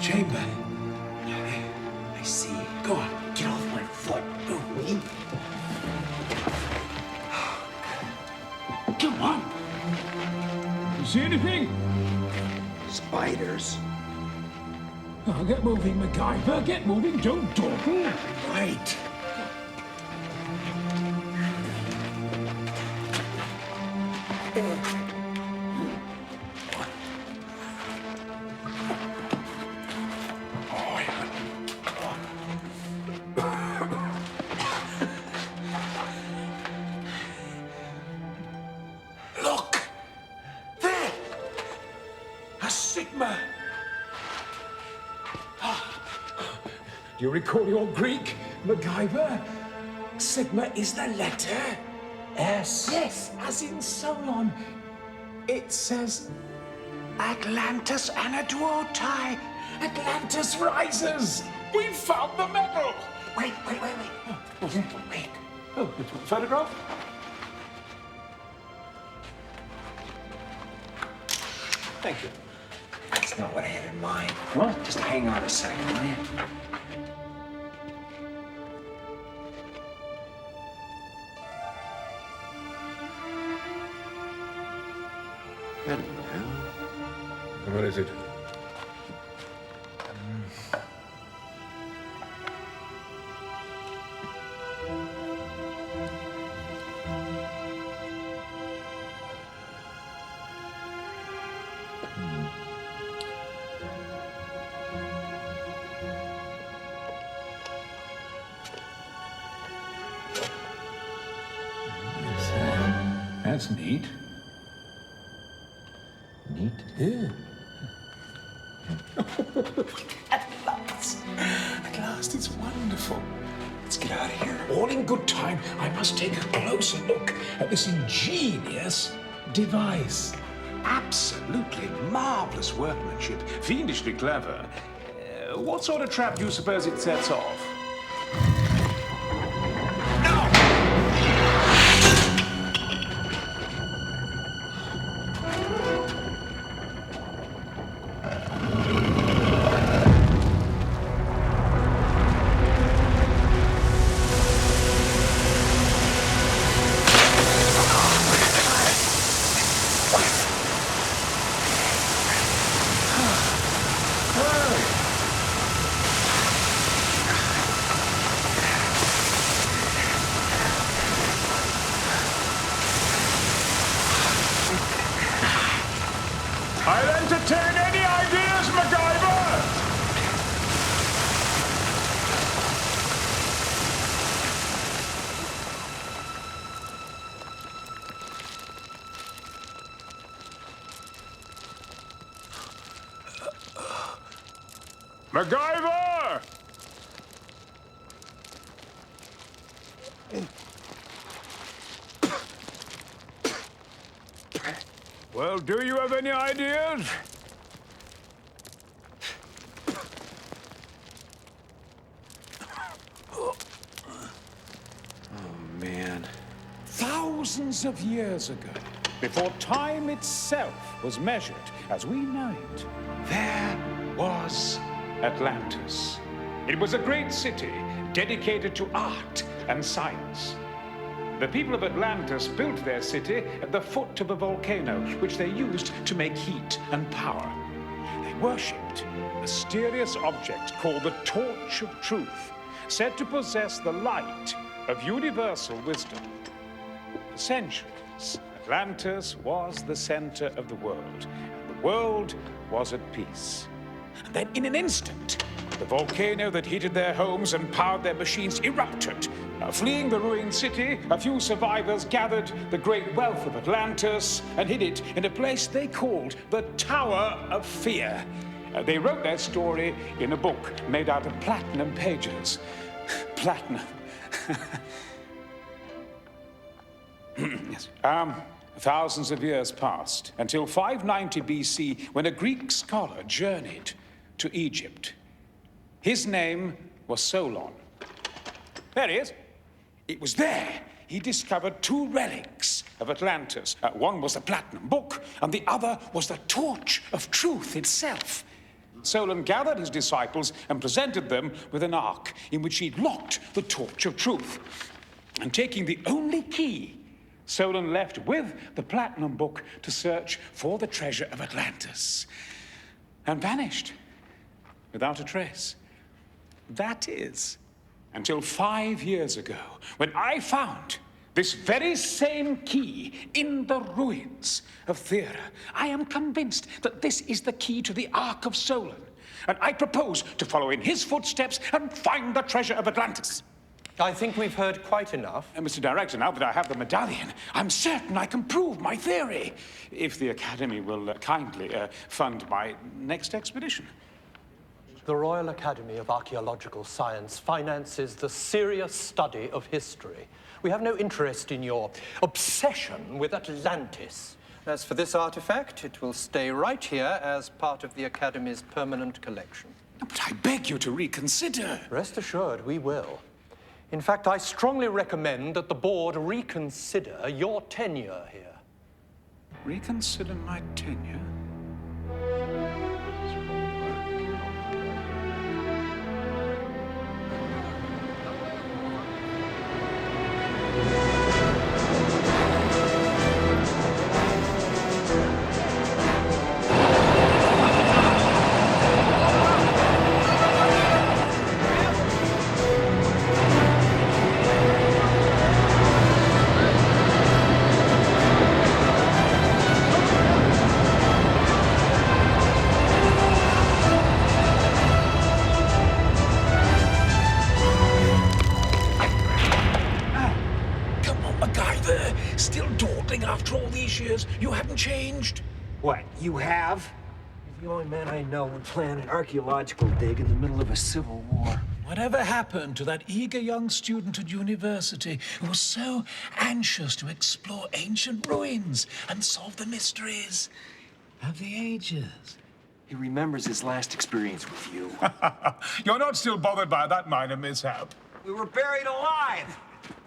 chamber. I see. Go on, get off my foot. Oh, come on. You see anything? Spiders. Oh, get moving, MacGyver. Get moving. Don't dawdle. Right. Look! There! A Sigma! Do you recall your Greek, MacGyver? Sigma is the letter S. Yes, as in Solon. It says Atlantis Anaduotai. Atlantis rises. We've found the medal. Wait. Wait. Oh, photograph? Thank you. That's not what I had in mind. What? Just hang on a second, will you? What is it? That's neat. Neat. Yeah. At last, it's wonderful. Let's get out of here. All in good time, I must take a closer look at this ingenious device. Absolutely marvelous workmanship. Fiendishly clever. What sort of trap do you suppose it sets off? I'll entertain any ideas, MacGyver! MacGyver! Well, do you have any ideas? Oh, man. Thousands of years ago, before time itself was measured as we know it, there was Atlantis. It was a great city dedicated to art and science. The people of Atlantis built their city at the foot of a volcano, which they used to make heat and power. They worshipped a mysterious object called the Torch of Truth, said to possess the light of universal wisdom. For centuries, Atlantis was the center of the world, and the world was at peace. And then in an instant, the volcano that heated their homes and powered their machines erupted. Fleeing the ruined city, a few survivors gathered the great wealth of Atlantis and hid it in a place they called the Tower of Fear. They wrote their story in a book made out of platinum pages. Platinum. Yes. Thousands of years passed until 590 BC, when a Greek scholar journeyed to Egypt. His name was Solon. There he is. It was there he discovered two relics of Atlantis. One was the Platinum Book, and the other was the Torch of Truth itself. Solon gathered his disciples and presented them with an ark in which he locked the torch of truth. And taking the only key, Solon left with the Platinum Book to search for the treasure of Atlantis, and vanished without a trace. That is, until 5 years ago, when I found this very same key in the ruins of Thera. I am convinced that this is the key to the Ark of Solon, and I propose to follow in his footsteps and find the treasure of Atlantis. I think we've heard quite enough. Mr. Director, now that I have the medallion, I'm certain I can prove my theory, if the Academy will kindly fund my next expedition. The Royal Academy of Archaeological Science finances the serious study of history. We have no interest in your obsession with Atlantis. As for this artifact, it will stay right here as part of the Academy's permanent collection. But I beg you to reconsider. Rest assured, we will. In fact, I strongly recommend that the board reconsider your tenure here. Reconsider my tenure? Still dawdling after all these years? You haven't changed? What, you have? You're the only man I know would plan an archaeological dig in the middle of a civil war. Whatever happened to that eager young student at university who was so anxious to explore ancient ruins and solve the mysteries of the ages? He remembers his last experience with you. You're not still bothered by that minor mishap. We were buried alive.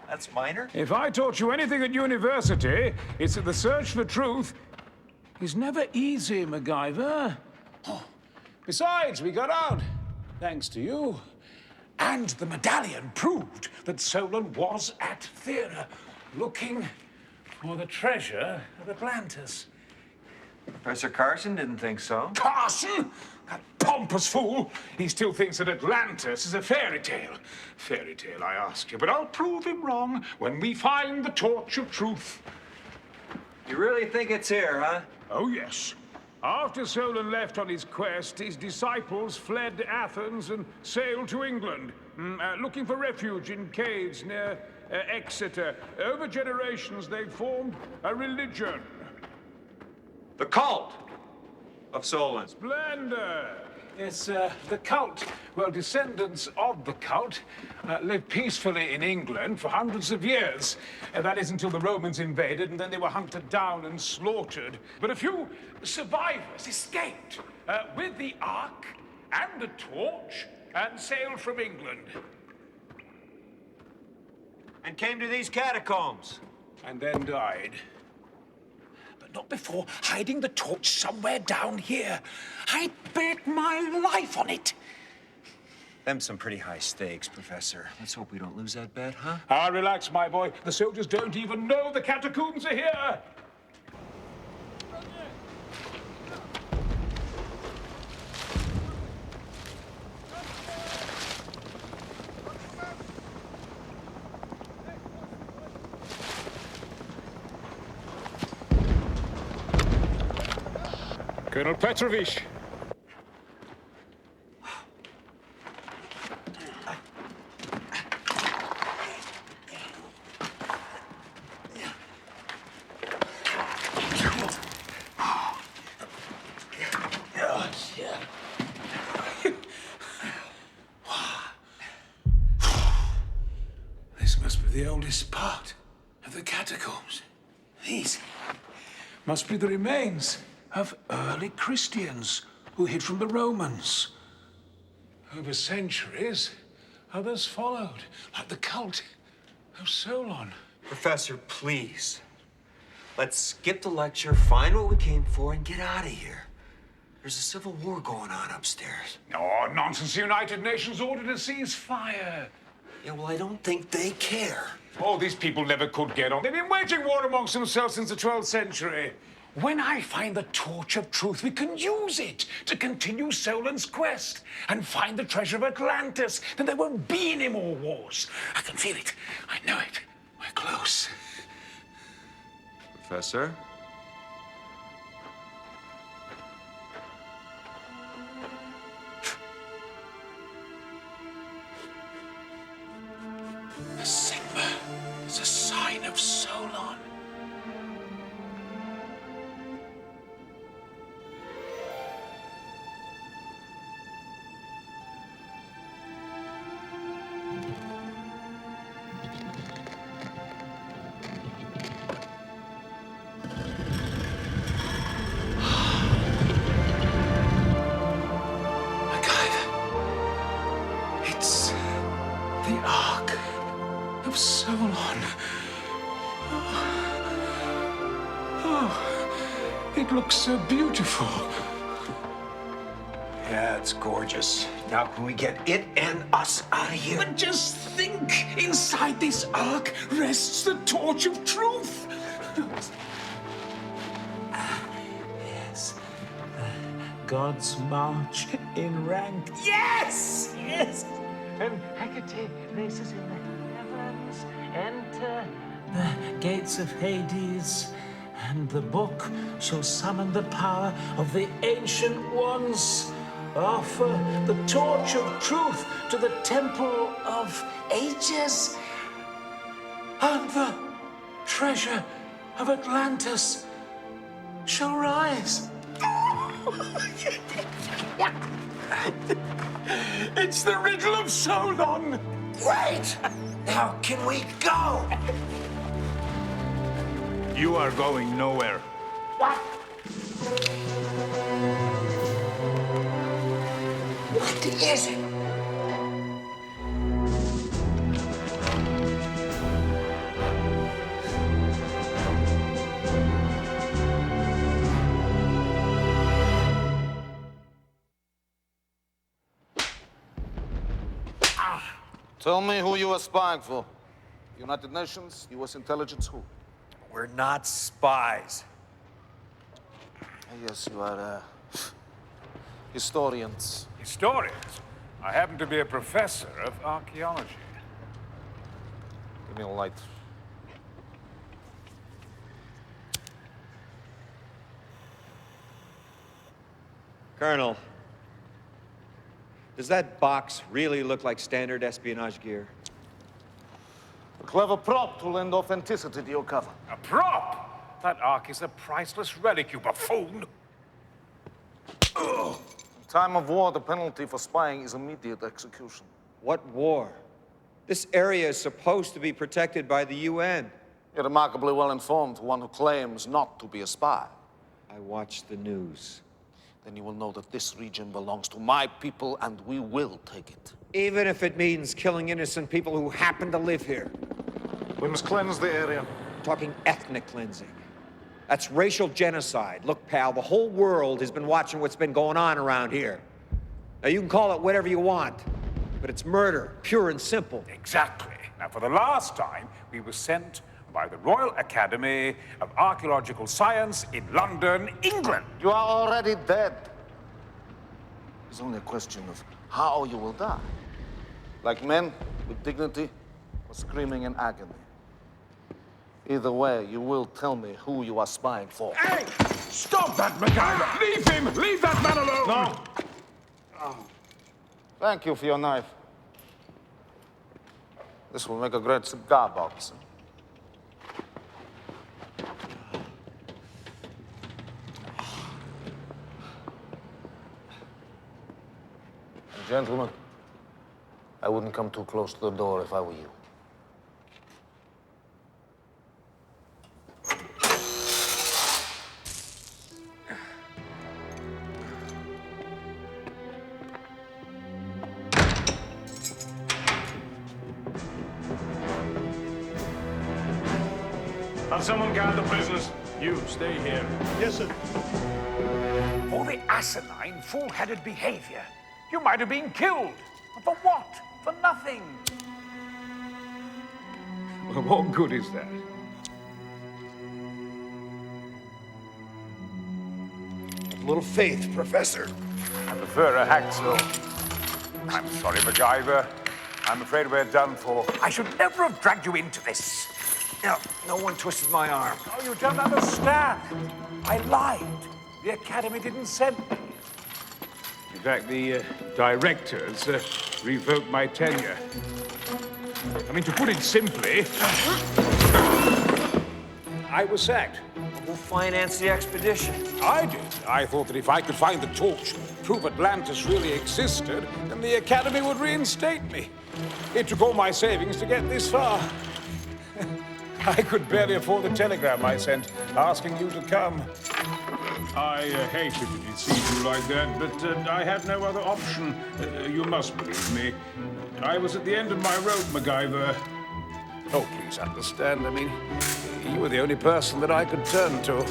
That's minor. If I taught you anything at university, it's that the search for truth is never easy, MacGyver. Oh. Besides, we got out, thanks to you. And the medallion proved that Solon was at Thera, looking for the treasure of Atlantis. Professor Carson didn't think so. Carson? That pompous fool! He still thinks that Atlantis is a fairy tale. Fairy tale, I ask you, but I'll prove him wrong when we find the torch of truth. You really think it's here, huh? Oh, yes. After Solon left on his quest, his disciples fled Athens and sailed to England, looking for refuge in caves near Exeter. Over generations, they formed a religion. The cult of Solon. Splendor! Yes, the cult. Well, descendants of the cult lived peacefully in England for hundreds of years. That is until the Romans invaded, and then they were hunted down and slaughtered. But a few survivors escaped with the Ark and the torch and sailed from England. And came to these catacombs. And then died. Not before hiding the torch somewhere down here. I'd bet my life on it. Them's some pretty high stakes, Professor. Let's hope we don't lose that bet, huh? Ah, relax, my boy. The soldiers don't even know the catacombs are here. Colonel Petrovich. This must be the oldest part of the catacombs. These must be the remains of early Christians who hid from the Romans. Over centuries, others followed, like the cult of Solon. Professor, please. Let's skip the lecture, find what we came for, and get out of here. There's a civil war going on upstairs. Oh, nonsense. The United Nations ordered a ceasefire. Yeah, well, I don't think they care. Oh, these people never could get on. They've been waging war amongst themselves since the 12th century. When I find the torch of truth, we can use it to continue Solon's quest and find the treasure of Atlantis. Then there won't be any more wars. I can feel it. I know it. We're close. Professor? The Sigma is a sign of Solon. MacGyver. It's the Ark of Solon. Oh, it looks so beautiful. Yeah, it's gorgeous. Now, can we get it and us out of here? But just think, inside this Ark rests the torch of truth. Yes. God's march in rank. Yes! Yes! And Hecate races in the heavens. Enter the gates of Hades. And the book shall summon the power of the ancient ones. Offer the torch of truth to the temple of ages. And the treasure of Atlantis shall rise. It's the riddle of Solon. Great! Now, can we go? You are going nowhere. What? What is it? Tell me who you are spying for. United Nations, U.S. intelligence, who? We're not spies. Yes, you are, historians. Historians? I happen to be a professor of archaeology. Give me a light. Colonel, does that box really look like standard espionage gear? A clever prop to lend authenticity to your cover. A prop? That Ark is a priceless relic, you buffoon. In time of war, the penalty for spying is immediate execution. What war? This area is supposed to be protected by the UN. You're remarkably well informed for one who claims not to be a spy. I watch the news. Then you will know that this region belongs to my people, and we will take it. Even if it means killing innocent people who happen to live here. We must cleanse the area. I'm talking ethnic cleansing. That's racial genocide. Look, pal, the whole world has been watching what's been going on around here. Now, you can call it whatever you want, but it's murder, pure and simple. Exactly. Now, for the last time, we were sent by the Royal Academy of Archaeological Science in London, England. You are already dead. It's only a question of how you will die. Like men, with dignity, or screaming in agony. Either way, you will tell me who you are spying for. Hey! Stop that, MacGyver! Leave him! Leave that man alone! No. Oh. Thank you for your knife. This will make a great cigar box. Gentlemen, I wouldn't come too close to the door if I were you. Have someone guard the prisoners. You stay here. Yes, sir. For the asinine, full-headed behavior, you might have been killed. For what? For nothing. Well, what good is that? A little faith, Professor. I prefer a hacksaw. I'm sorry, MacGyver. I'm afraid we're done for. I should never have dragged you into this. No one twisted my arm. Oh, you don't understand. I lied. The Academy didn't send me. In fact, the directors revoked my tenure. I mean, to put it simply, I was sacked. Who financed the expedition? I did. I thought that if I could find the torch, prove Atlantis really existed, then the Academy would reinstate me. It took all my savings to get this far. I could barely afford the telegram I sent, asking you to come. I hated to deceive you like that, but I had no other option. You must believe me. I was at the end of my rope, MacGyver. Oh, please understand. I mean, you were the only person that I could turn to.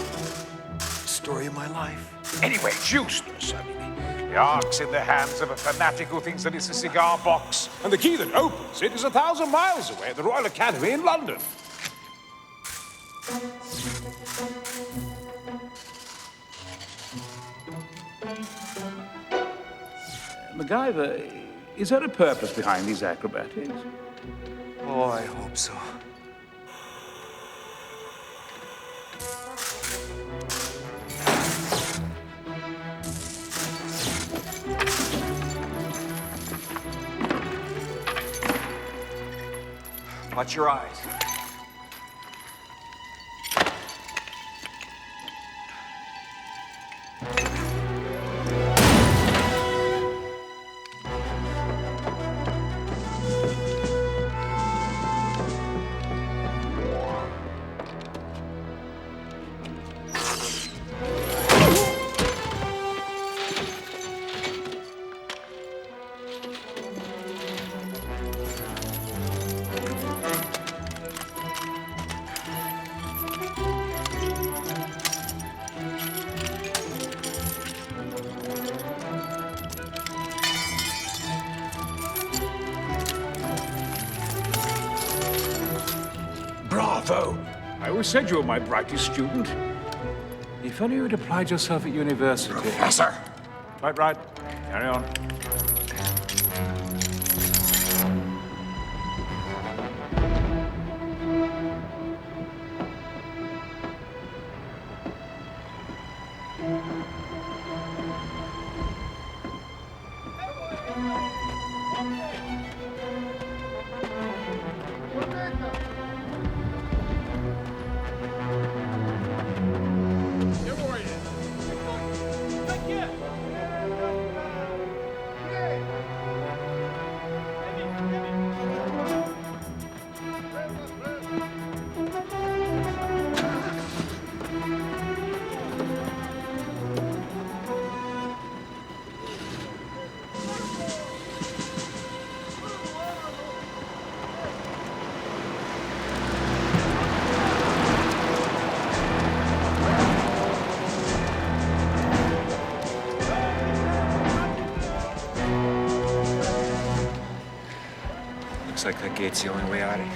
Story of my life. Anyway, it's useless. I mean, the Ark's in the hands of a fanatic who thinks that it's a cigar box. And the key that opens it is 1,000 miles away at the Royal Academy in London. MacGyver, is there a purpose behind these acrobatics? Oh, I hope so. Watch your eyes. Bravo! I always said you were my brightest student. If only you had applied yourself at university. Professor! Right. Carry on. Looks like that gate's the only way out of here.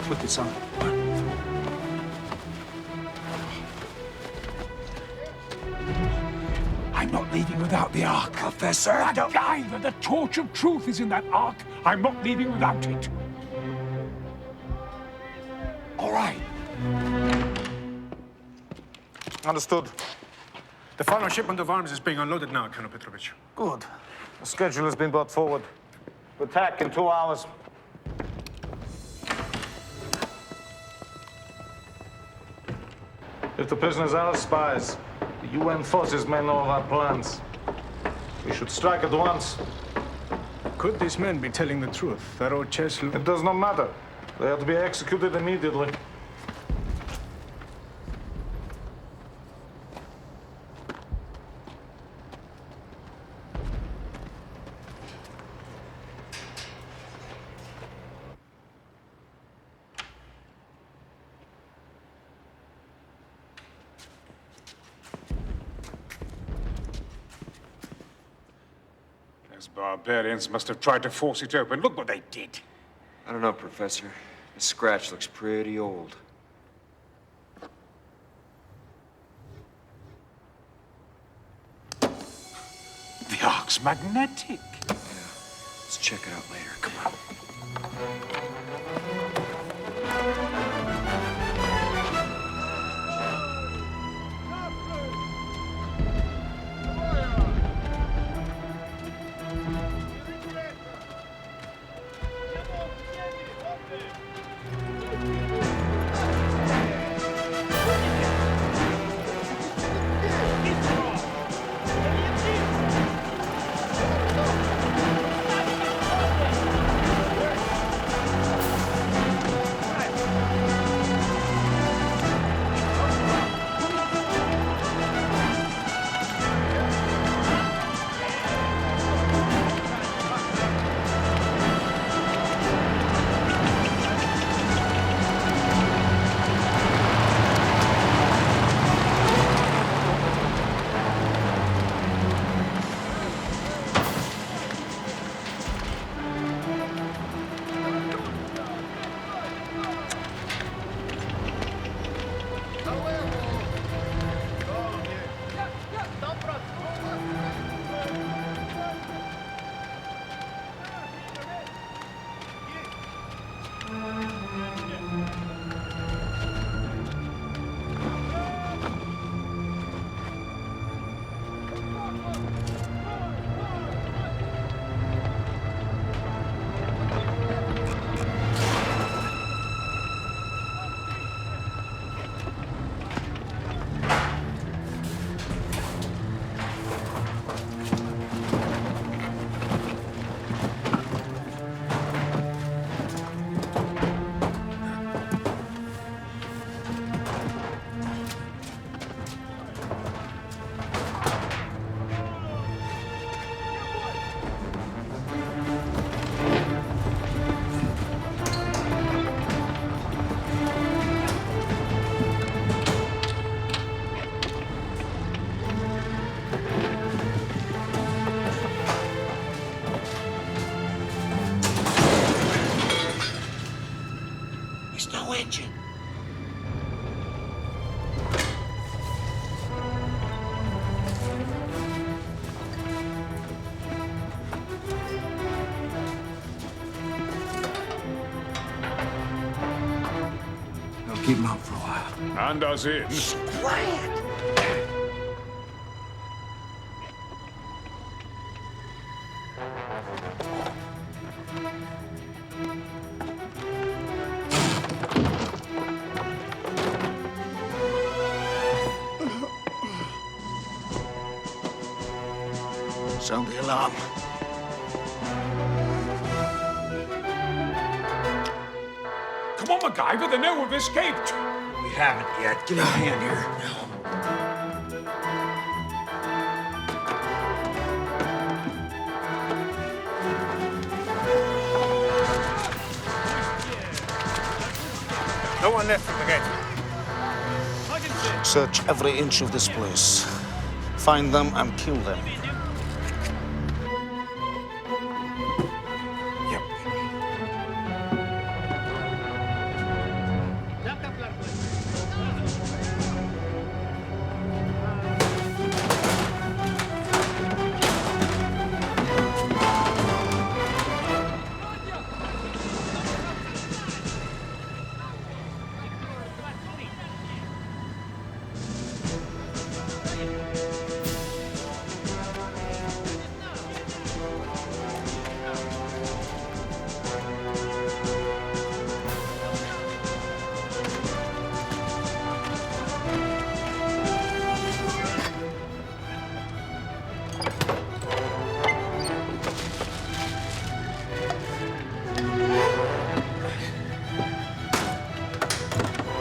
Put this on. I'm not leaving without the Ark, Professor. I don't either. The torch of truth is in that Ark. I'm not leaving without it. All right. Understood. The final shipment of arms is being unloaded now, Colonel Petrovich. Good. The schedule has been brought forward. Attack in 2 hours. If the prisoners are spies, the UN forces may know of our plans. We should strike at once. Could these men be telling the truth? That old Chesley... It does not matter. They are to be executed immediately. Those barbarians must have tried to force it open. Look what they did. I don't know, Professor. The scratch looks pretty old. The ark's magnetic. Yeah. Let's check it out later. Come on. There's no engine. I'll keep him out for a while. And us in. Quiet! Sound the alarm. Come on, MacGyver, they know we've escaped. We haven't yet. Give me a hand here. No one left from the gate. Search every inch of this place. Find them and kill them. Yep.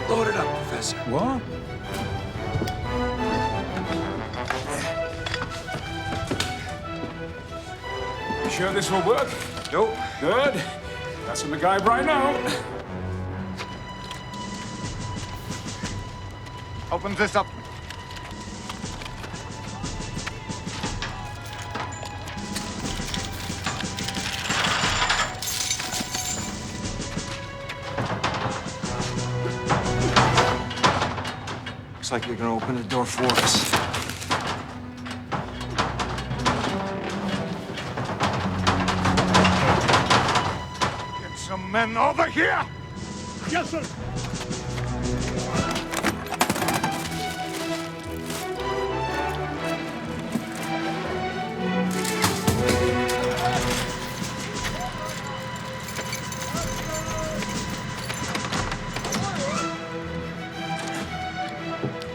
Load it up, Professor. What? You sure this will work? Nope. Good. That's a MacGyver I know. Open this up. Looks like you're gonna open the door for us. Get some men over here! Yes, sir.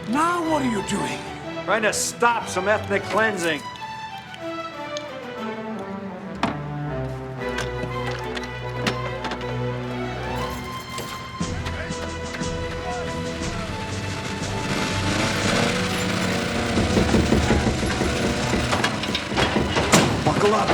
Now what are you doing? Trying to stop some ethnic cleansing. Buckle up.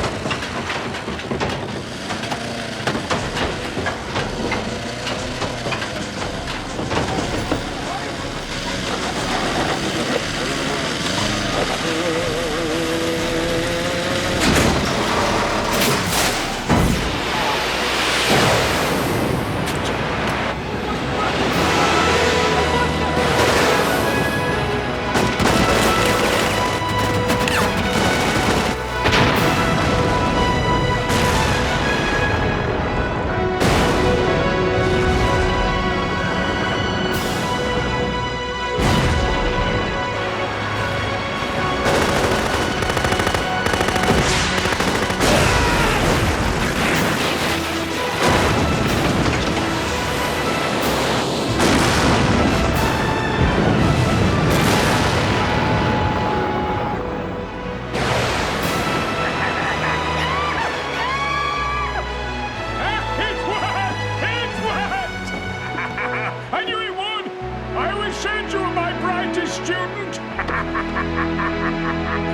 I knew it would! I always said you were my brightest student!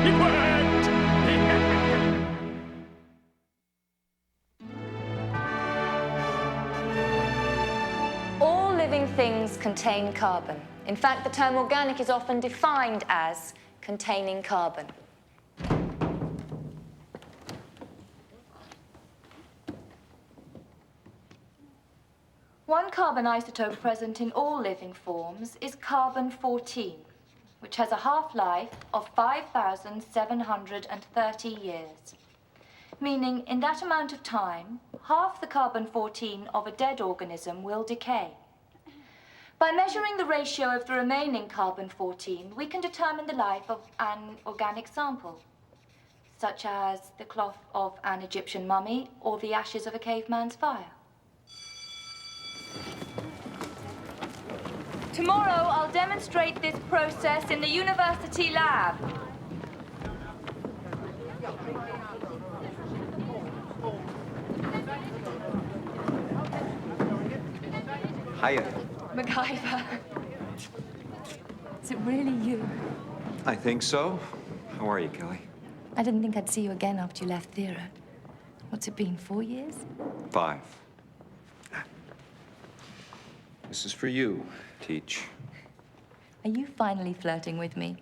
It worked! All living things contain carbon. In fact, the term organic is often defined as containing carbon. One carbon isotope present in all living forms is carbon-14, which has a half-life of 5,730 years, meaning in that amount of time, half the carbon-14 of a dead organism will decay. By measuring the ratio of the remaining carbon-14, we can determine the life of an organic sample, such as the cloth of an Egyptian mummy or the ashes of a caveman's fire. Tomorrow, I'll demonstrate this process in the university lab. Hiya. MacGyver. Is it really you? I think so. How are you, Kelly? I didn't think I'd see you again after you left Theatre. What's it been, 4 years? 5. This is for you, Teach. Are you finally flirting with me?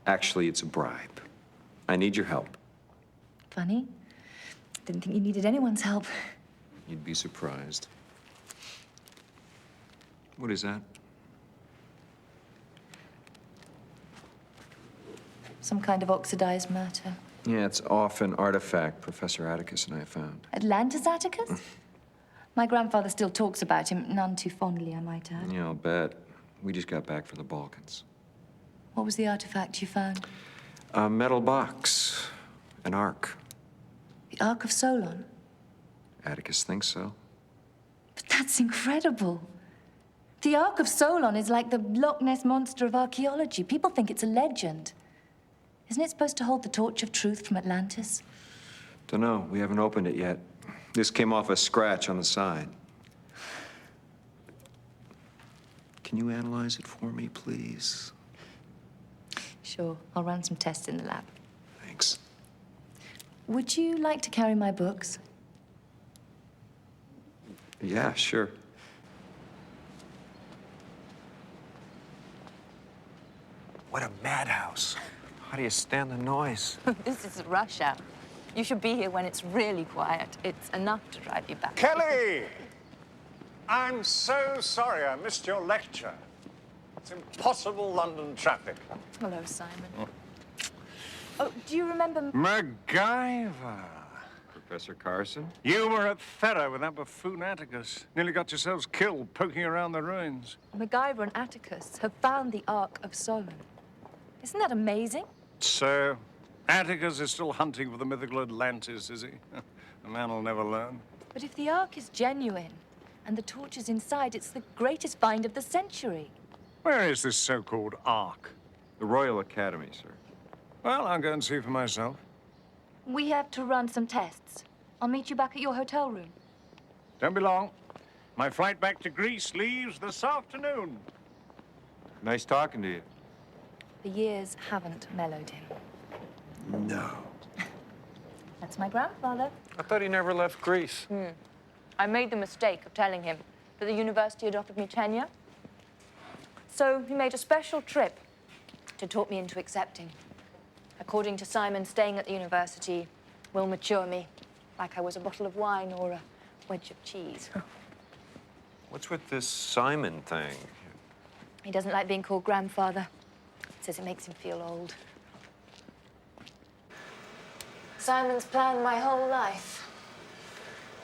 Actually, it's a bribe. I need your help. Funny. Didn't think you needed anyone's help. You'd be surprised. What is that? Some kind of oxidized matter. Yeah, it's off an artifact Professor Atticus and I found. Atlantis Atticus? My grandfather still talks about him, none too fondly, I might add. Yeah, I'll bet. We just got back from the Balkans. What was the artifact you found? A metal box. An ark. The Ark of Solon? Atticus thinks so. But that's incredible. The Ark of Solon is like the Loch Ness Monster of archaeology. People think it's a legend. Isn't it supposed to hold the torch of truth from Atlantis? Dunno, we haven't opened it yet. This came off a scratch on the side. Can you analyze it for me, please? Sure, I'll run some tests in the lab. Thanks. Would you like to carry my books? Yeah, sure. What a madhouse. How do you stand the noise? This is rush hour. You should be here when it's really quiet. It's enough to drive you back. Kelly! I'm so sorry I missed your lecture. It's impossible London traffic. Hello, Simon. Oh, do you remember... MacGyver. Professor Carson? You were at Thera with that buffoon Atticus. Nearly got yourselves killed poking around the ruins. MacGyver and Atticus have found the Ark of Solon. Isn't that amazing? So, Atticus is still hunting for the mythical Atlantis, is he? The man will never learn. But if the Ark is genuine and the torch is inside, it's the greatest find of the century. Where is this so-called Ark? The Royal Academy, sir. Well, I'll go and see for myself. We have to run some tests. I'll meet you back at your hotel room. Don't be long. My flight back to Greece leaves this afternoon. Nice talking to you. The years haven't mellowed him. No. That's my grandfather. I thought he never left Greece. I made the mistake of telling him that the university had offered me tenure. So he made a special trip to talk me into accepting. According to Simon, staying at the university will mature me, like I was a bottle of wine or a wedge of cheese. What's with this Simon thing? He doesn't like being called grandfather. Says it makes him feel old. Simon's planned my whole life.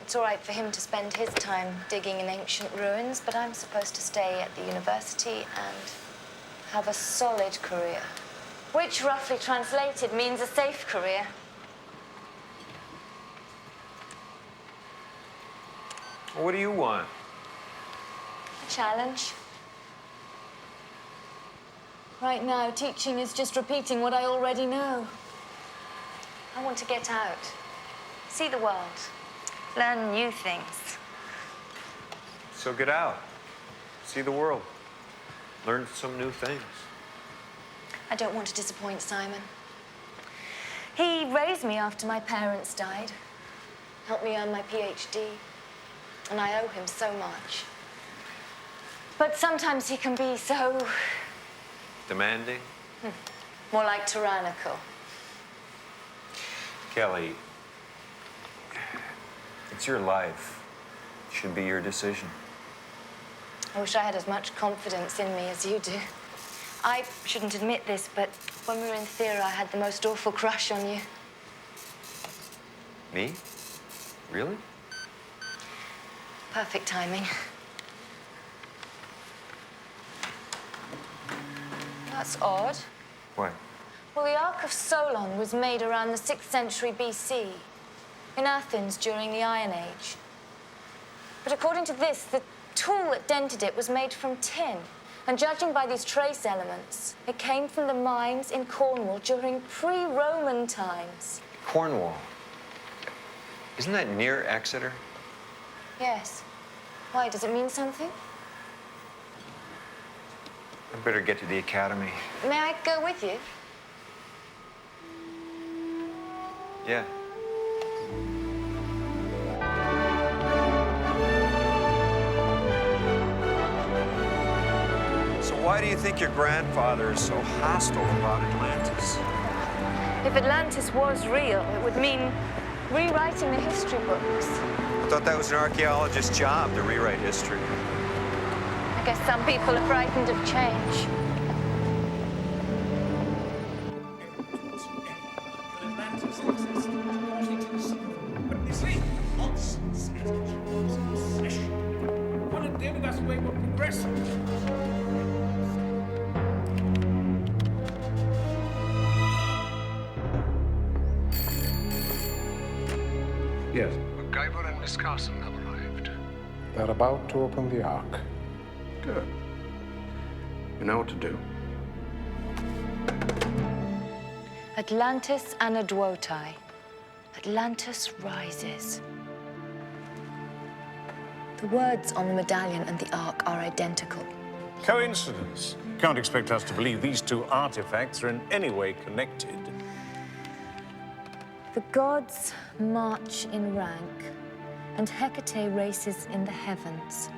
It's all right for him to spend his time digging in ancient ruins, but I'm supposed to stay at the university and have a solid career. Which, roughly translated, means a safe career. What do you want? A challenge. Right now, teaching is just repeating what I already know. I want to get out, see the world, learn new things. So get out. See the world. Learn some new things. I don't want to disappoint Simon. He raised me after my parents died, helped me earn my PhD, and I owe him so much. But sometimes he can be so... Demanding? more like tyrannical. Kelly, it's your life. It should be your decision. I wish I had as much confidence in me as you do. I shouldn't admit this, but when we were in theatre, I had the most awful crush on you. Me? Really? Perfect timing. That's odd. What? Well, the Ark of Solon was made around the 6th century BC, in Athens during the Iron Age. But according to this, the tool that dented it was made from tin. And judging by these trace elements, it came from the mines in Cornwall during pre-Roman times. Cornwall. Isn't that near Exeter? Yes. Why, does it mean something? I better get to the academy. May I go with you? Yeah. So why do you think your grandfather is so hostile about Atlantis? If Atlantis was real, it would mean rewriting the history books. I thought that was an archaeologist's job to rewrite history. I guess some people are frightened of change. Yes. MacGyver and Miss Carson have arrived. They're about to open the Ark. Good. You know what to do. Atlantis Anadwotai. Atlantis rises. The words on the medallion and the Ark are identical. Coincidence. Can't expect us to believe these two artifacts are in any way connected. The gods march in rank, and Hecate races in the heavens.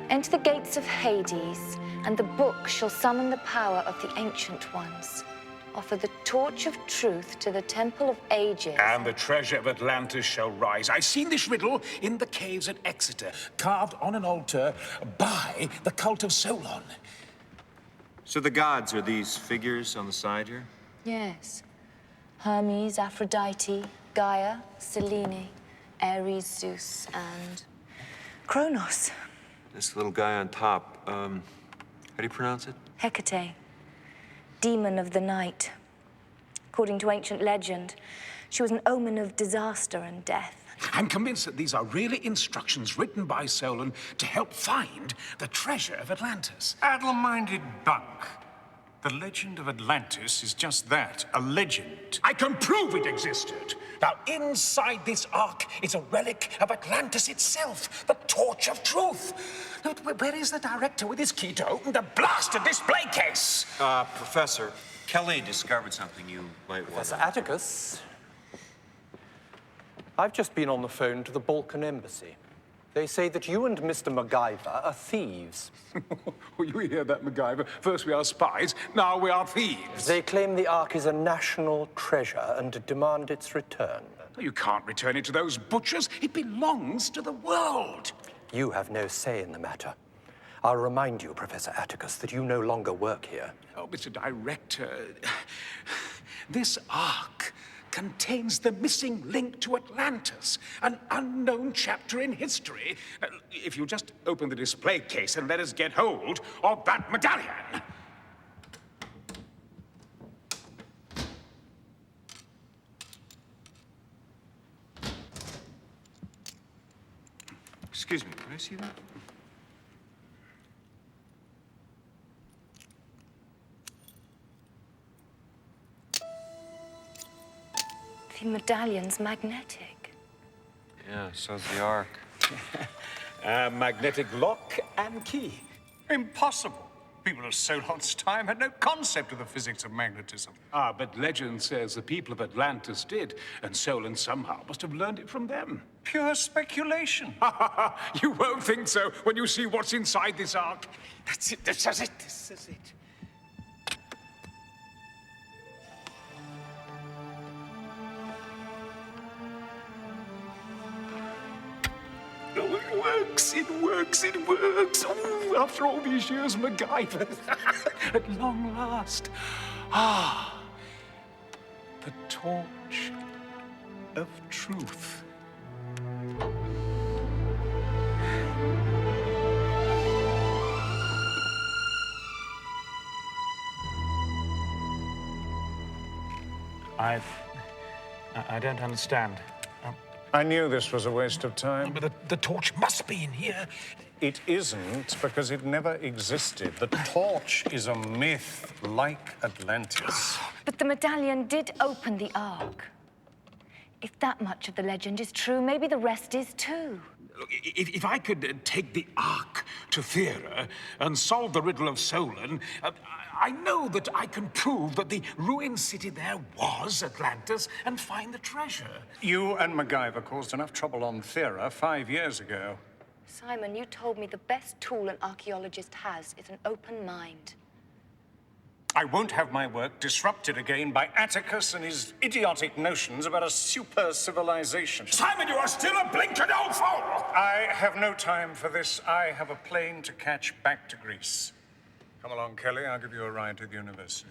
Enter the gates of Hades, and the book shall summon the power of the Ancient Ones. Offer the torch of truth to the Temple of Ages. And the treasure of Atlantis shall rise. I've seen this riddle in the caves at Exeter, carved on an altar by the cult of Solon. So the gods are these figures on the side here? Yes. Hermes, Aphrodite, Gaia, Selene, Ares, Zeus, and Kronos. This little guy on top, how do you pronounce it? Hecate, demon of the night. According to ancient legend, she was an omen of disaster and death. I'm convinced that these are really instructions written by Solon to help find the treasure of Atlantis. Addle-minded bunk. The legend of Atlantis is just that, a legend. I can prove it existed. Now, inside this ark is a relic of Atlantis itself, the Torch of Truth. Now, where is the director with his key to open the blasted display case? Professor, Kelly discovered something you might want. Professor Atticus, I've just been on the phone to the Balkan embassy. They say that you and Mr. MacGyver are thieves. Well, you hear that, MacGyver? First we are spies, now we are thieves. They claim the Ark is a national treasure and demand its return. You can't return it to those butchers. It belongs to the world. You have no say in the matter. I'll remind you, Professor Atticus, that you no longer work here. Oh, Mr. Director, this ark contains the missing link to Atlantis, an unknown chapter in history. If you just open the display case and let us get hold of that medallion. Excuse me, can I see that? The medallion's magnetic. Yeah, so's the Ark. Magnetic lock and key. Impossible. People of Solon's time had no concept of the physics of magnetism. Ah, but legend says the people of Atlantis did, and Solon somehow must have learned it from them. Pure speculation. You won't think so when you see what's inside this ark. That's it, this is it, this is it. Oh, it works, it works, it works. Oh, after all these years, MacGyver. At long last. Ah, the torch of truth. I don't understand. I knew this was a waste of time. But the torch must be in here. It isn't, because it never existed. The torch is a myth, like Atlantis. But the medallion did open the Ark. If that much of the legend is true, maybe the rest is too. Look, if I could take the Ark to Thera and solve the riddle of Solon, I know that I can prove that the ruined city there was Atlantis and find the treasure. You and MacGyver caused enough trouble on Thera 5 years ago. Simon, you told me the best tool an archaeologist has is an open mind. I won't have my work disrupted again by Atticus and his idiotic notions about a super civilization. Simon, you are still a blinkered old fool! I have no time for this. I have a plane to catch back to Greece. Come along, Kelly. I'll give you a ride to the university.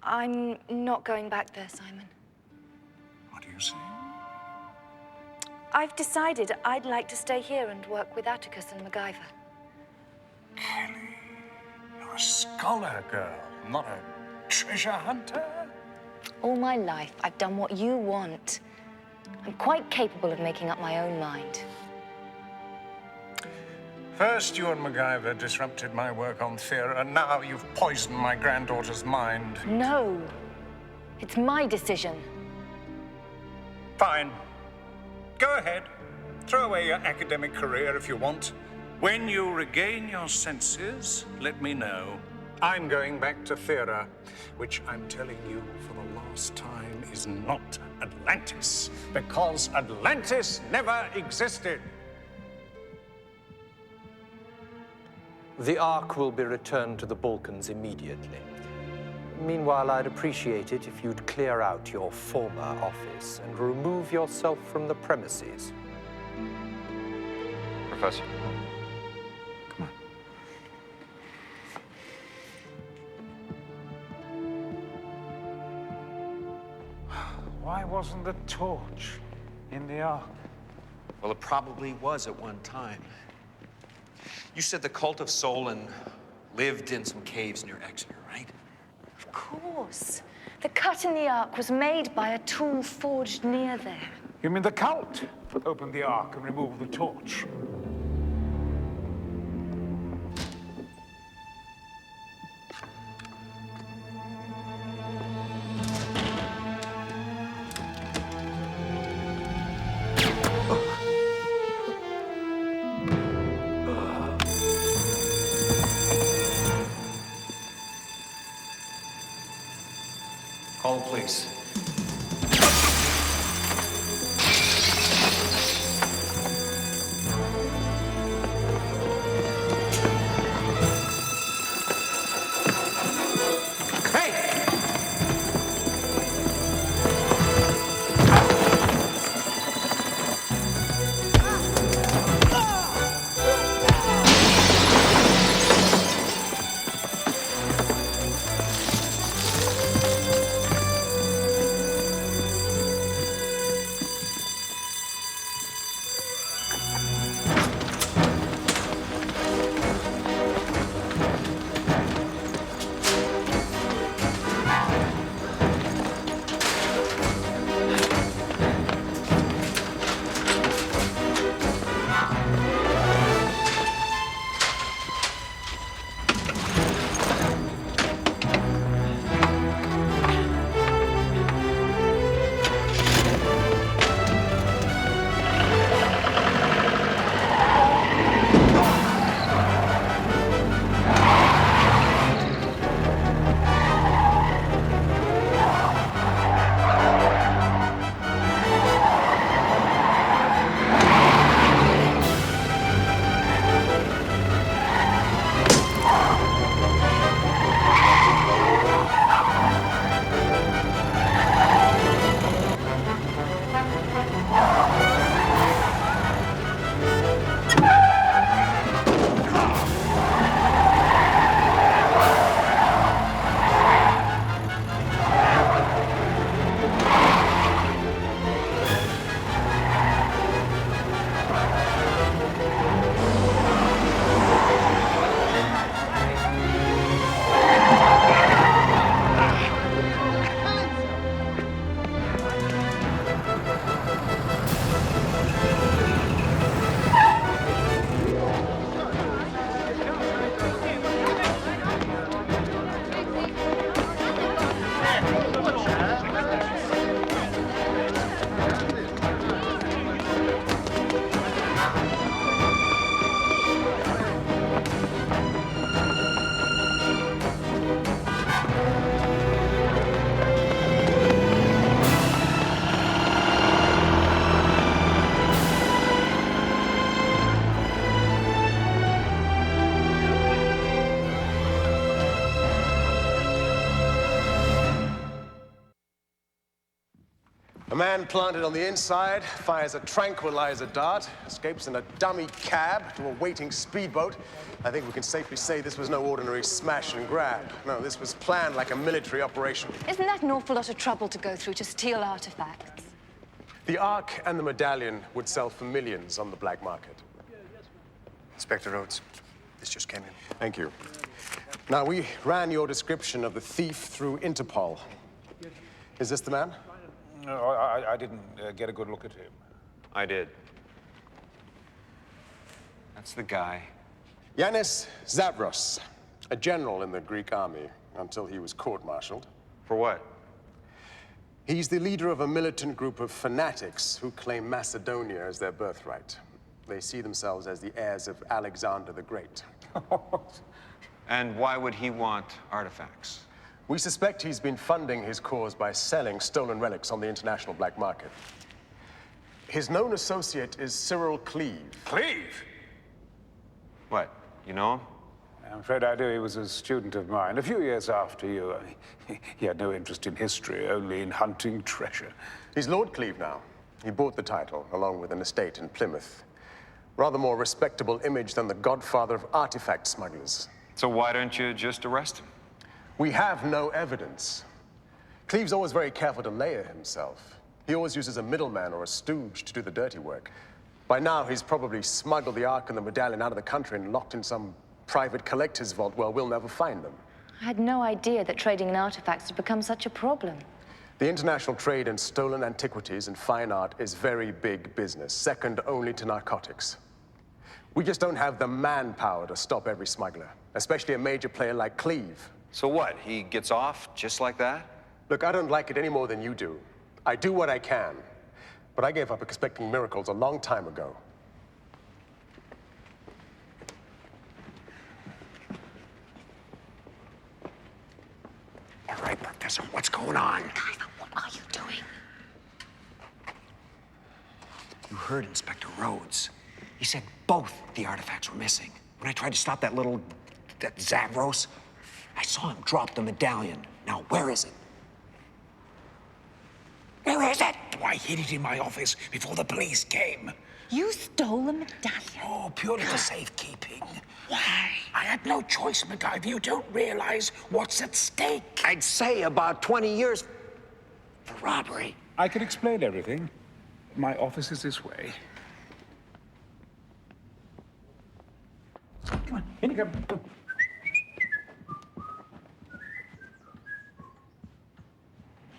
I'm not going back there, Simon. What are you saying? I've decided I'd like to stay here and work with Atticus and MacGyver. Kelly, you're a scholar girl, not a treasure hunter. All my life, I've done what you want. I'm quite capable of making up my own mind. First, you and MacGyver disrupted my work on Thera, and now you've poisoned my granddaughter's mind. No. It's my decision. Fine. Go ahead. Throw away your academic career if you want. When you regain your senses, let me know. I'm going back to Thera, which I'm telling you for the last time is not Atlantis, because Atlantis never existed. The Ark will be returned to the Balkans immediately. Meanwhile, I'd appreciate it if you'd clear out your former office and remove yourself from the premises. Professor. Come on. wasn't the torch in the ark? Well, it probably was at one time. You said the cult of Solon lived in some caves near Exeter, right? Of course. The cut in the ark was made by a tool forged near there. You mean the cult opened the ark and removed the torch? Call the police. A man planted on the inside fires a tranquilizer dart, escapes in a dummy cab to a waiting speedboat. I think we can safely say this was no ordinary smash and grab. No, this was planned like a military operation. Isn't that an awful lot of trouble to go through to steal artifacts? The Ark and the medallion would sell for millions on the black market. Inspector Rhodes, this just came in. Thank you. Now, we ran your description of the thief through Interpol. Is this the man? No, I didn't get a good look at him. I did. That's the guy. Yanis Zavros, a general in the Greek army until he was court-martialed. For what? He's the leader of a militant group of fanatics who claim Macedonia as their birthright. They see themselves as the heirs of Alexander the Great. And why would he want artifacts? We suspect he's been funding his cause by selling stolen relics on the international black market. His known associate is Cyril Cleave. Cleave? What, you know him? I'm afraid I do. He was a student of mine. A few years after you, he had no interest in history, only in hunting treasure. He's Lord Cleave now. He bought the title, along with an estate in Plymouth. Rather more respectable image than the godfather of artifact smugglers. So why don't you just arrest him? We have no evidence. Cleave's always very careful to layer himself. He always uses a middleman or a stooge to do the dirty work. By now, he's probably smuggled the Ark and the medallion out of the country and locked in some private collector's vault where we'll never find them. I had no idea that trading in artifacts had become such a problem. The international trade in stolen antiquities and fine art is very big business, second only to narcotics. We just don't have the manpower to stop every smuggler, especially a major player like Cleve. So what? He gets off just like that? Look, I don't like it any more than you do. I do what I can, but I gave up expecting miracles a long time ago. All right, Professor, what's going on? MacGyver, what are you doing? You heard Inspector Rhodes. He said both the artifacts were missing. When I tried to stop that Zavros, I saw him drop the medallion. Now, where is it? Where is it? I hid it in my office before the police came. You stole the medallion? Oh, purely for safekeeping. Why? I had no choice, MacGyver. You don't realize what's at stake. I'd say about 20 years for robbery. I can explain everything. My office is this way. Come on, in you come.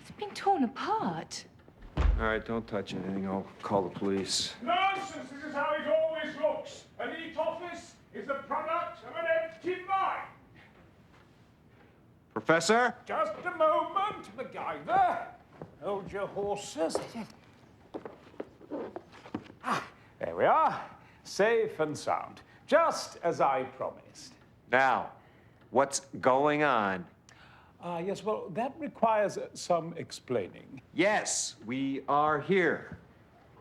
It's been torn apart. All right, don't touch anything. I'll call the police. Nonsense! This is how it always looks. A neat office is the product of an empty mind. Professor? Just a moment, MacGyver. Hold your horses. There we are. Safe and sound. Just as I promised. Now, what's going on? Yes, well, that requires some explaining. Yes, we are here.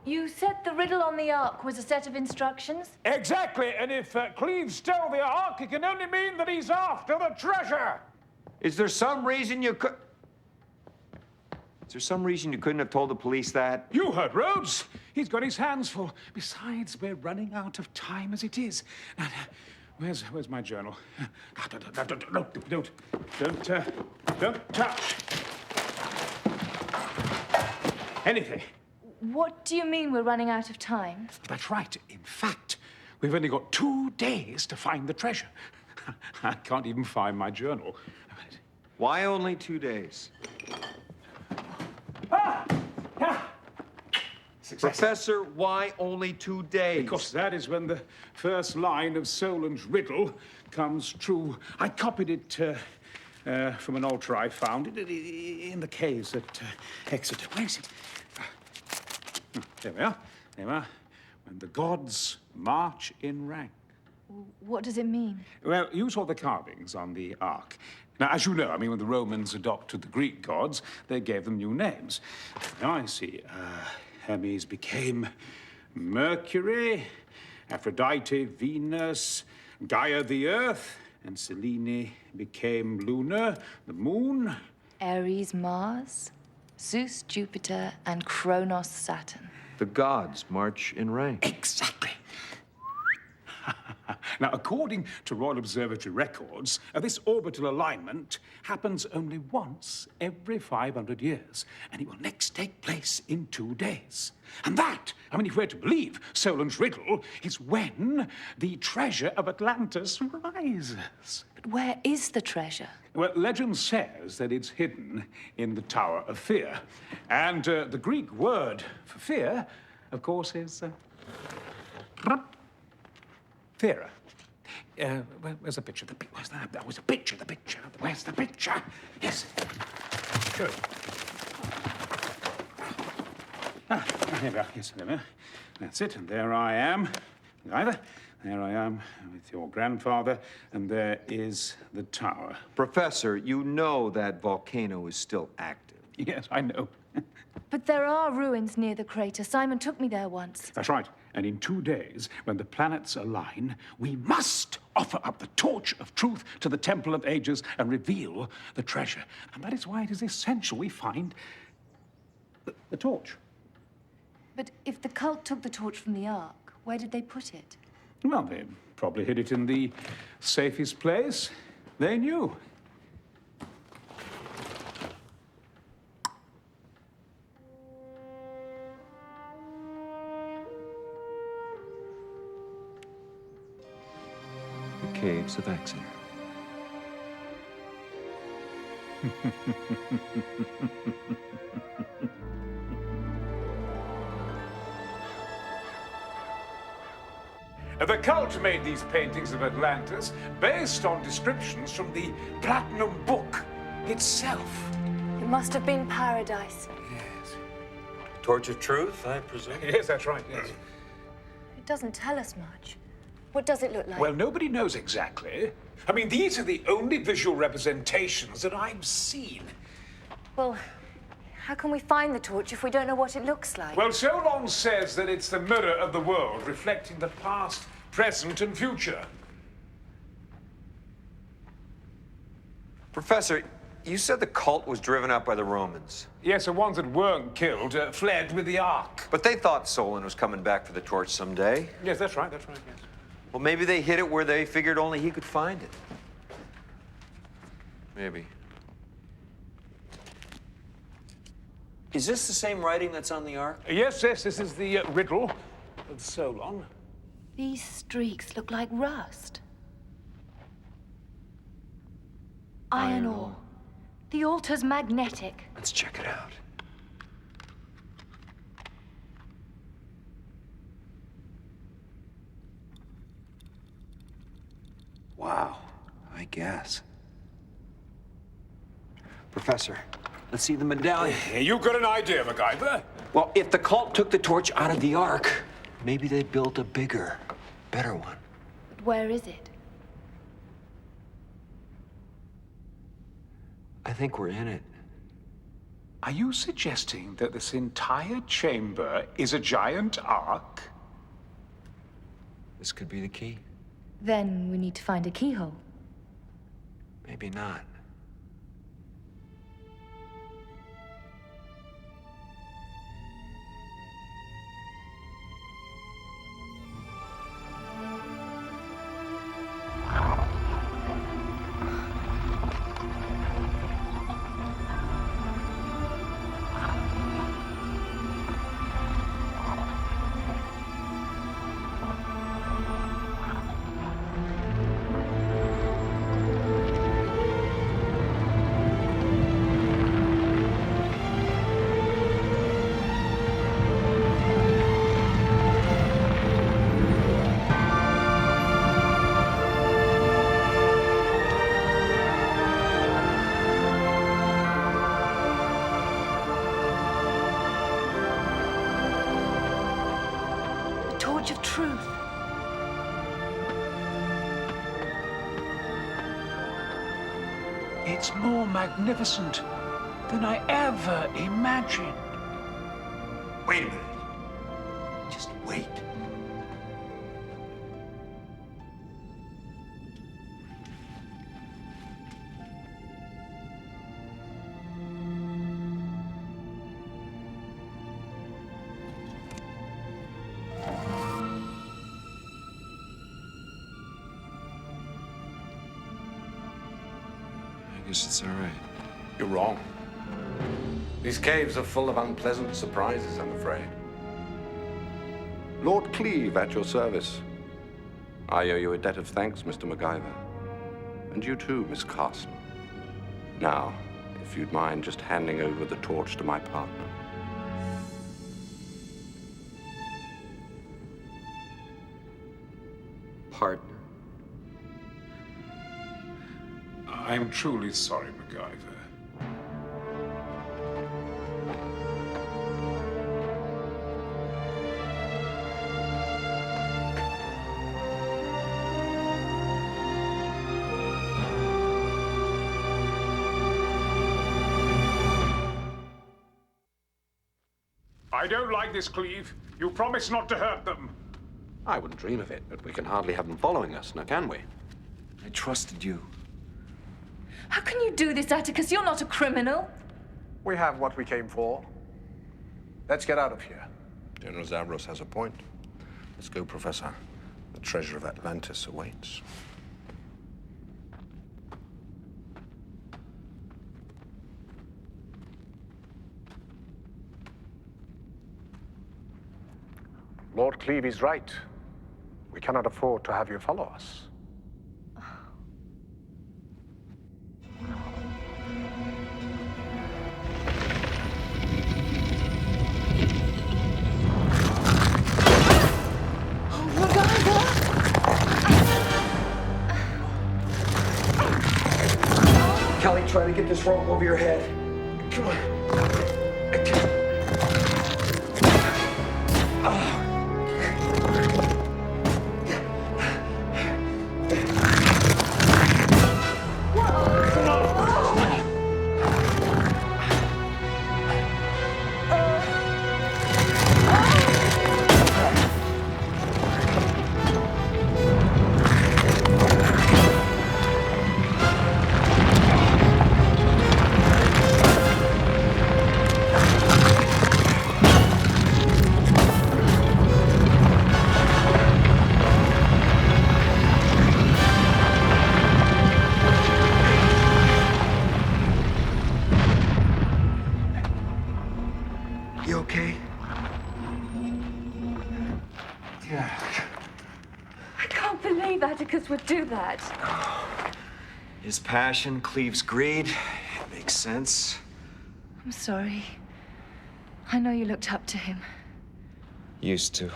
You said the riddle on the Ark was a set of instructions? Exactly, and if Cleve stole the Ark, it can only mean that he's after the treasure. Is there some reason you could... Is there some reason you couldn't have told the police that? You heard Rhodes. He's got his hands full. Besides, we're running out of time as it is. Now, where's my journal? Don't touch anything. What do you mean we're running out of time? That's right. In fact, we've only got 2 days to find the treasure. I can't even find my journal. Why only 2 days? Success. Professor, why only 2 days? Because that is when the first line of Solon's riddle comes true. I copied it from an altar I found in the caves at Exeter. Where is it? There we are. There we are. When the gods march in rank. What does it mean? Well, you saw the carvings on the Ark. Now, as you know, I mean, when the Romans adopted the Greek gods, they gave them new names. Now I see. Hermes became Mercury, Aphrodite, Venus, Gaia, the Earth, and Selene became Luna, the Moon. Ares, Mars, Zeus, Jupiter, and Kronos, Saturn. The gods march in rank. Exactly. Now, according to Royal Observatory records, this orbital alignment happens only once every 500 years, and it will next take place in 2 days. And that, I mean, if we're to believe Solon's riddle, is when the treasure of Atlantis rises. But where is the treasure? Well, legend says that it's hidden in the Tower of Fear. And the Greek word for fear, of course, is... Thera. Where's the picture? Where's that? That was a picture. The picture. Where's the picture? Yes. Good. Here we are. Yes, there we are. That's it. And there I am. Either. There I am with your grandfather, and there is the tower. Professor, you know that volcano is still active. Yes, I know. But there are ruins near the crater. Simon took me there once. That's right. And in 2 days, when the planets align, we must offer up the torch of truth to the Temple of Ages and reveal the treasure. And that is why it is essential we find the torch. But if the cult took the torch from the Ark, where did they put it? Well, they probably hid it in the safest place they knew. caves of Exeter. The cult made these paintings of Atlantis based on descriptions from the Platinum Book itself. It must have been paradise. Yes. Torch of Truth, I presume? Yes, that's right, yes. It doesn't tell us much. What does it look like? Well, nobody knows exactly. I mean, these are the only visual representations that I've seen. Well, how can we find the torch if we don't know what it looks like? Well, Solon says that it's the mirror of the world, reflecting the past, present, and future. Professor, you said the cult was driven out by the Romans. Yes, the ones that weren't killed fled with the Ark. But they thought Solon was coming back for the torch someday. Yes, that's right, yes. Well, maybe they hid it where they figured only he could find it. Maybe. Is this the same writing that's on the Ark? Yes, this is the riddle of Solon. These streaks look like rust. Iron ore. The altar's magnetic. Let's check it out. Wow, I guess. Professor, let's see the medallion. You got an idea, MacGyver? Well, if the cult took the torch out of the Ark, maybe they built a bigger, better one. Where is it? I think we're in it. Are you suggesting that this entire chamber is a giant ark? This could be the key. Then we need to find a keyhole. Maybe not. Torch of Truth. It's more magnificent than I ever imagined. Wait a minute. Just wait. I guess it's all right. You're wrong. These caves are full of unpleasant surprises, I'm afraid. Lord Cleve at your service. I owe you a debt of thanks, Mr. MacGyver. And you too, Miss Carson. Now, if you'd mind just handing over the torch to my partner. Partner. I'm truly sorry, MacGyver. I don't like this, Cleve. You promised not to hurt them. I wouldn't dream of it, but we can hardly have them following us, now can we? I trusted you. How can you do this, Atticus? You're not a criminal. We have what we came for. Let's get out of here. General Zavros has a point. Let's go, Professor. The treasure of Atlantis awaits. Lord Cleve is right. We cannot afford to have you follow us. try to get this rope over your head. Come on. You okay? Yeah. I can't believe Atticus would do that. His passion cleaves greed. It makes sense. I'm sorry. I know you looked up to him. Used to.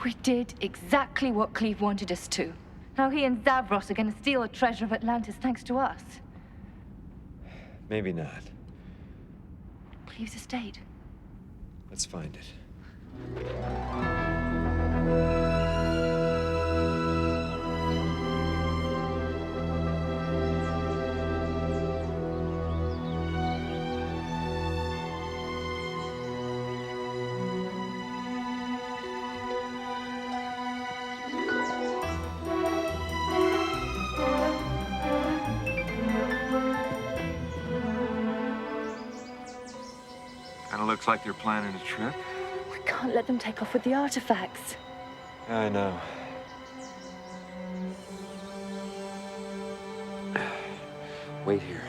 We did exactly what Cleve wanted us to. Now he and Zavros are going to steal the treasure of Atlantis thanks to us. Maybe not. Cleve's estate. Let's find it. Kinda looks like they're planning a trip. We can't let them take off with the artifacts. I know. Wait here.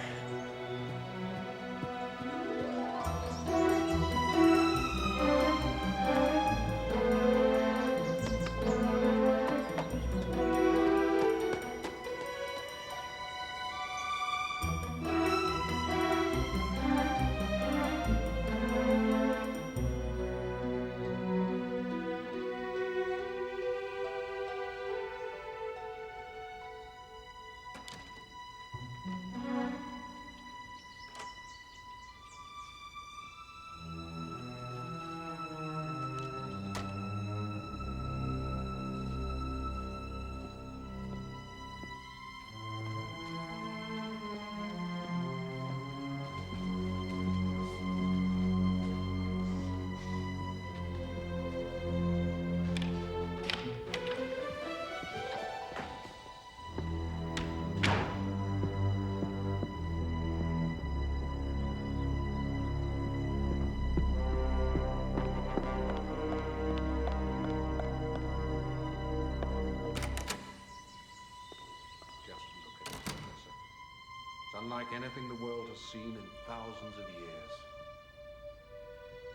Unlike anything the world has seen in thousands of years.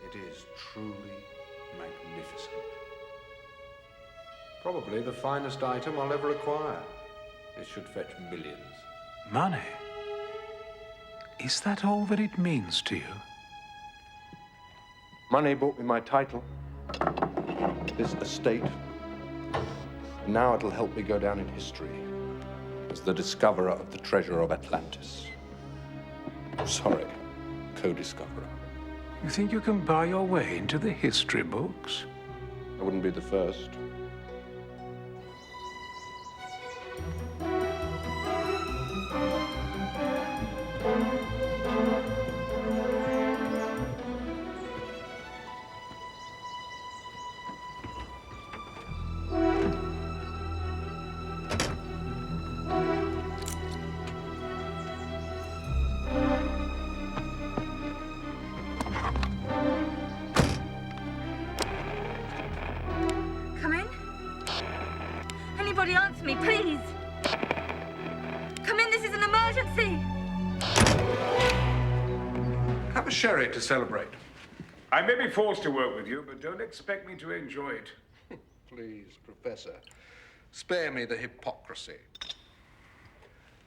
It is truly magnificent. Probably the finest item I'll ever acquire. It should fetch millions. Money? Is that all that it means to you? Money bought me my title, this estate. And now it'll help me go down in history as the discoverer of the treasure of Atlantis. Sorry, co-discoverer. You think you can buy your way into the history books? I wouldn't be the first. Come in. Anybody answer me, please. Come in, this is an emergency. Have a sherry to celebrate. I may be forced to work with you, but don't expect me to enjoy it. Please, Professor, spare me the hypocrisy.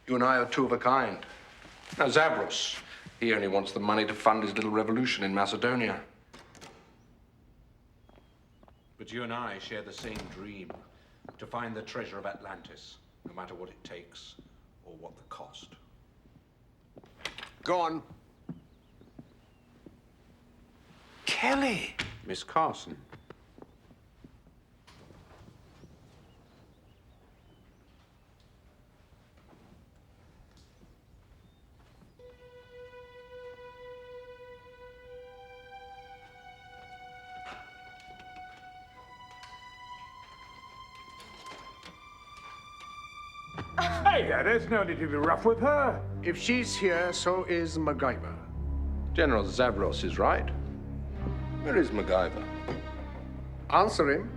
You and I are two of a kind. Now, Zavros, he only wants the money to fund his little revolution in Macedonia. But you and I share the same dream, to find the treasure of Atlantis, no matter what it takes or what the cost. Go on. Kelly! Miss Carson. Hey, there's no need to be rough with her. If she's here, so is MacGyver. General Zavros is right. Where is MacGyver? Answer him.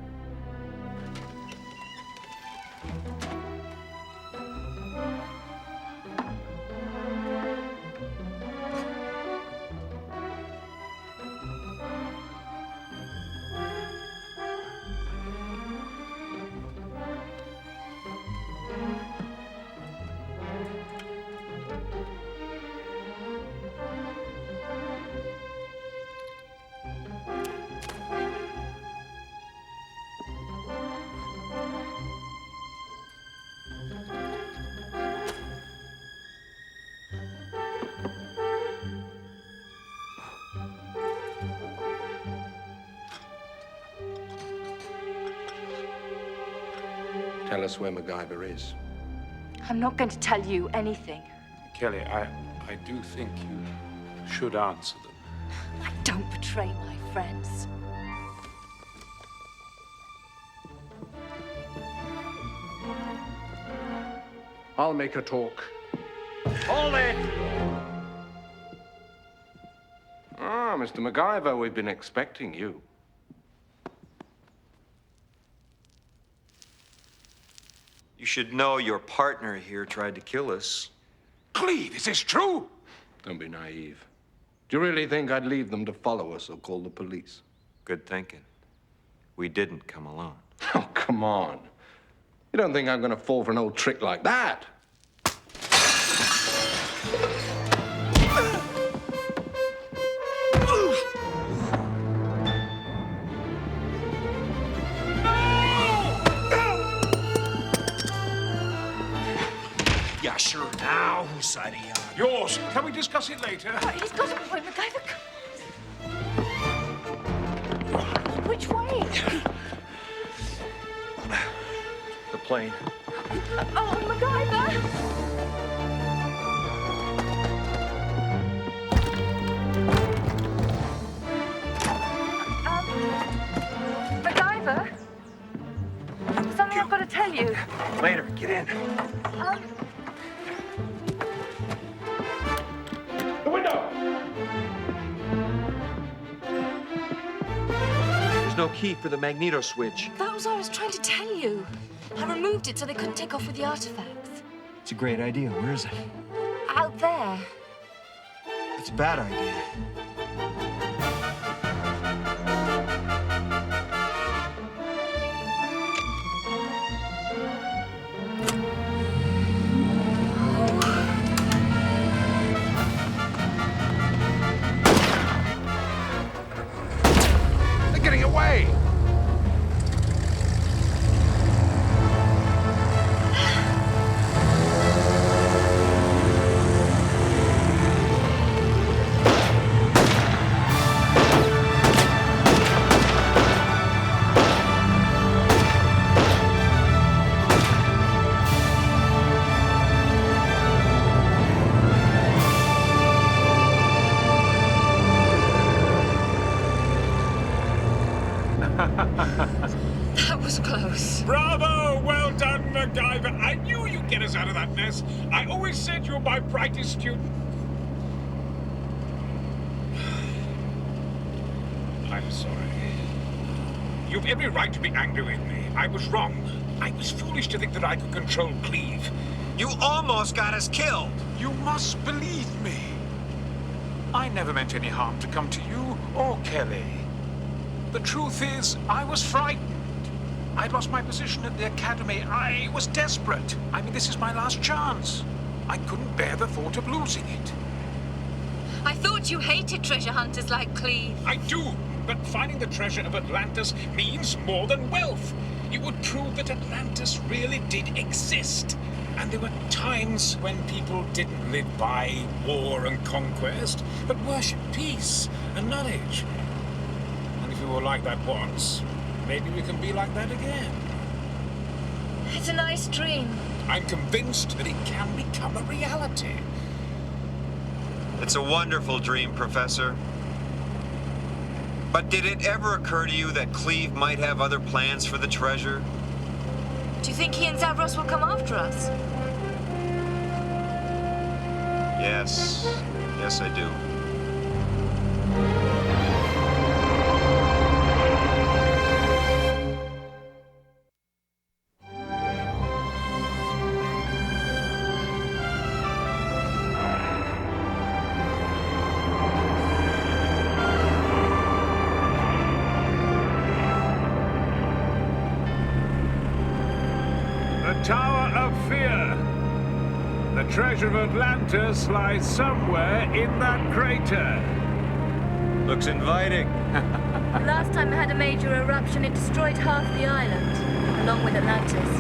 Tell us where MacGyver is. I'm not going to tell you anything. Kelly, I do think you should answer them. I don't betray my friends. I'll make her talk. Hold it! Ah, Mr. MacGyver, we've been expecting you. You should know your partner here tried to kill us. Cleve, is this true? Don't be naive. Do you really think I'd leave them to follow us or call the police? Good thinking. We didn't come alone. Oh, come on. You don't think I'm gonna fall for an old trick like that? Yeah, sure. Now, whose side are you on? Yours. Can we discuss it later? He's got a point, MacGyver. Which way? The plane. Oh, MacGyver! MacGyver? Something I've got to tell you. Later, get in. The window! There's no key for the magneto switch. That was what I was trying to tell you. I removed it so they couldn't take off with the artifacts. It's a great idea. Where is it? Out there. It's a bad idea. They're getting away! That was close. Bravo! Well done, MacGyver. I knew you'd get us out of that mess. I always said you were my brightest student. I'm sorry. You've every right to be angry with me. I was wrong. I was foolish to think that I could control Cleve. You almost got us killed. You must believe me. I never meant any harm to come to you or Kelly. The truth is, I was frightened. I'd lost my position at the academy. I was desperate. I mean, this is my last chance. I couldn't bear the thought of losing it. I thought you hated treasure hunters like Cleve. I do, but finding the treasure of Atlantis means more than wealth. It would prove that Atlantis really did exist. And there were times when people didn't live by war and conquest, but worshipped peace and knowledge. And if we were like that once, maybe we can be like that again. It's a nice dream. I'm convinced that it can become a reality. It's a wonderful dream, Professor. But did it ever occur to you that Cleve might have other plans for the treasure? Do you think he and Zavros will come after us? Yes. Yes, I do. The Tower of Fear. The treasure of Atlantis lies somewhere in that crater. Looks inviting. Last time it had a major eruption, it destroyed half the island, along with Atlantis.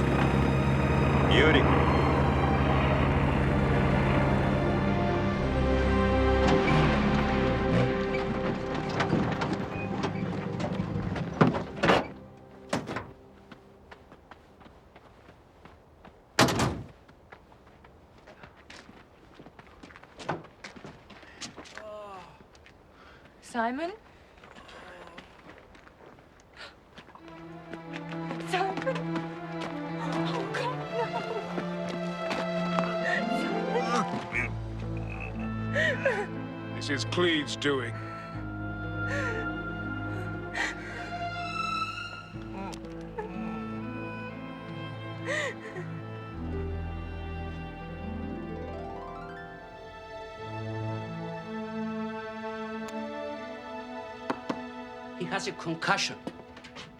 Beauty. Simon? Simon? Oh, God, no! This is Cleve's doing. He has a concussion,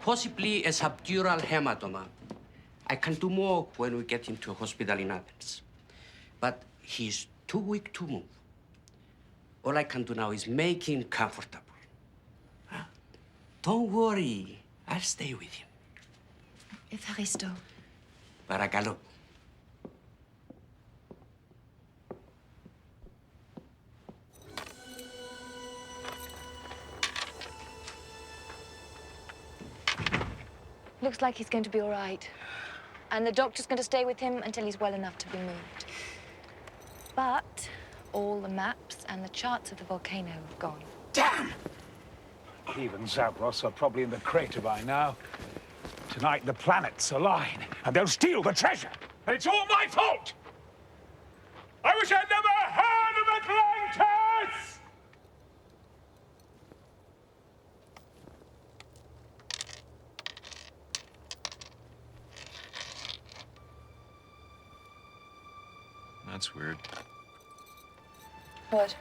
possibly a subdural hematoma. I can do more when we get him to a hospital in Athens. But he's too weak to move. All I can do now is make him comfortable. Don't worry, I'll stay with him. Evaristo. Παρακαλώ. Looks like he's going to be all right. And the doctor's going to stay with him until he's well enough to be moved. But all the maps and the charts of the volcano have gone. Damn! Cleve and Zavros are probably in the crater by now. Tonight the planets align, and they'll steal the treasure. And it's all my fault! I wish I'd never heard of Atlantis! That's weird. What?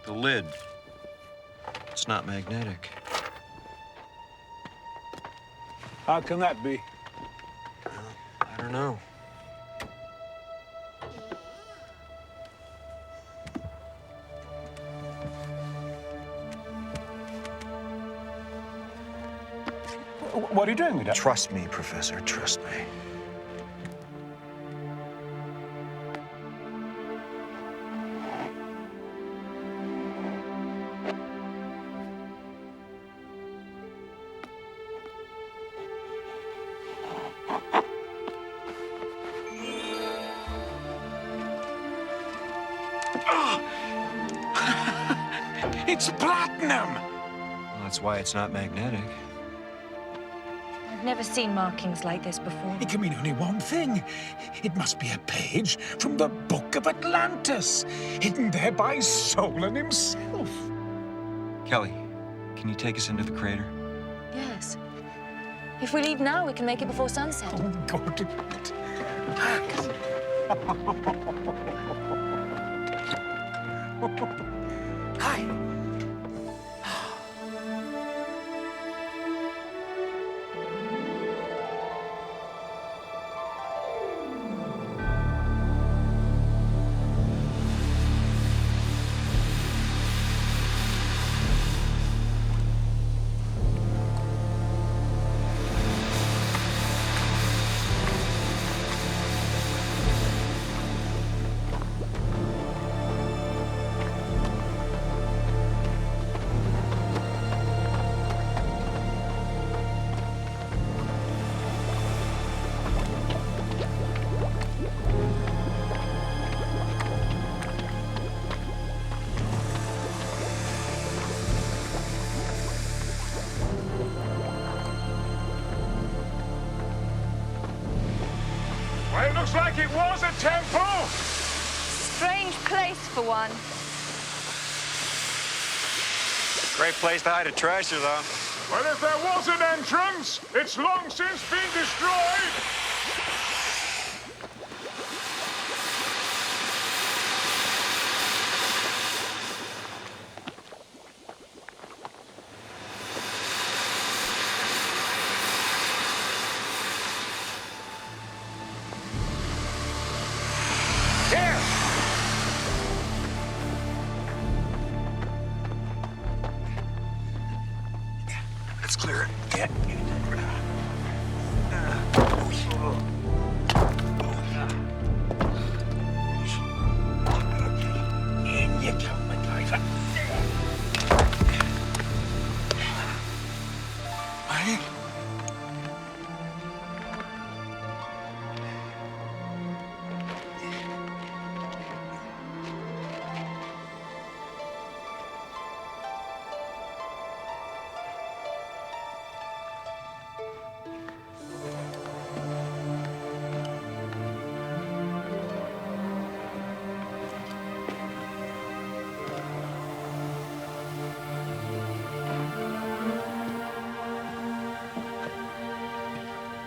The lid. It's not magnetic. How can that be? I don't know. What are you doing with that? Trust me, Professor, trust me. It's platinum! Well, that's why it's not magnetic. I've never seen markings like this before. It can mean only one thing. It must be a page from the Book of Atlantis, hidden there by Solon himself. Kelly, can you take us into the crater? Yes. If we leave now, we can make it before sunset. Oh, God. Hi. Well, it looks like it was a temple. Strange place for one. Great place to hide a treasure, though. Well, if there was an entrance, it's long since been destroyed. Let's clear it. Yeah. In you go, MacGyver. Hey.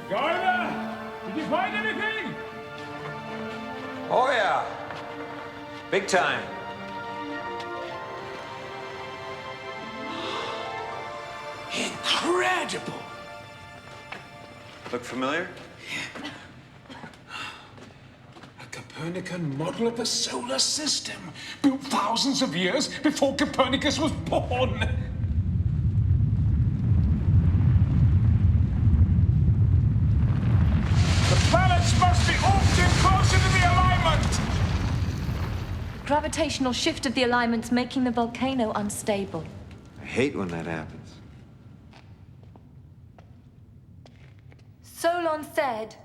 MacGyver, did you find anything? Oh, yeah. Big time. Incredible! Look familiar? A Copernican model of the solar system, built thousands of years before Copernicus was born. The planets must be orbiting closer to the alignment. Gravitational shift of the alignments making the volcano unstable. I hate when that happens. Solon said,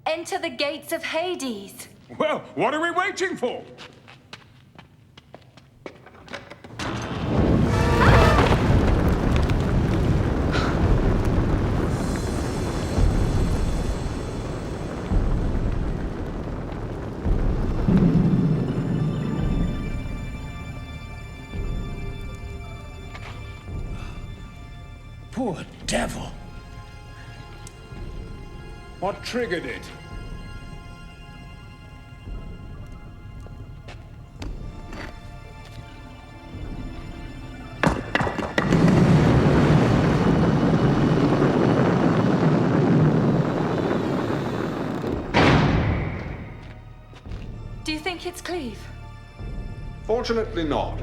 enter the gates of Hades. Well, what are we waiting for? Poor devil. What triggered it? Do you think it's Cleve? Fortunately not.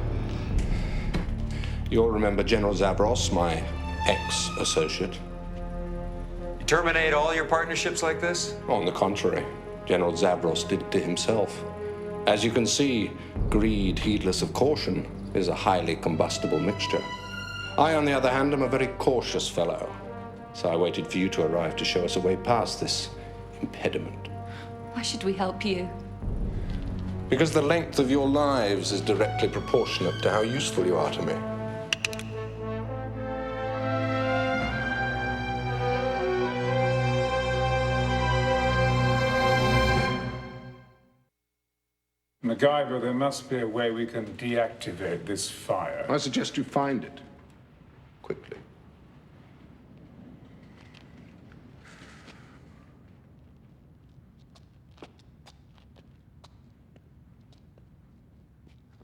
You'll remember General Zavros, my ex-associate. You terminate all your partnerships like this? On the contrary, General Zavros did it to himself. As you can see, greed, heedless of caution, is a highly combustible mixture. I, on the other hand, am a very cautious fellow. So I waited for you to arrive to show us a way past this impediment. Why should we help you? Because the length of your lives is directly proportionate to how useful you are to me. MacGyver, there must be a way we can deactivate this fire. I suggest you find it. Quickly.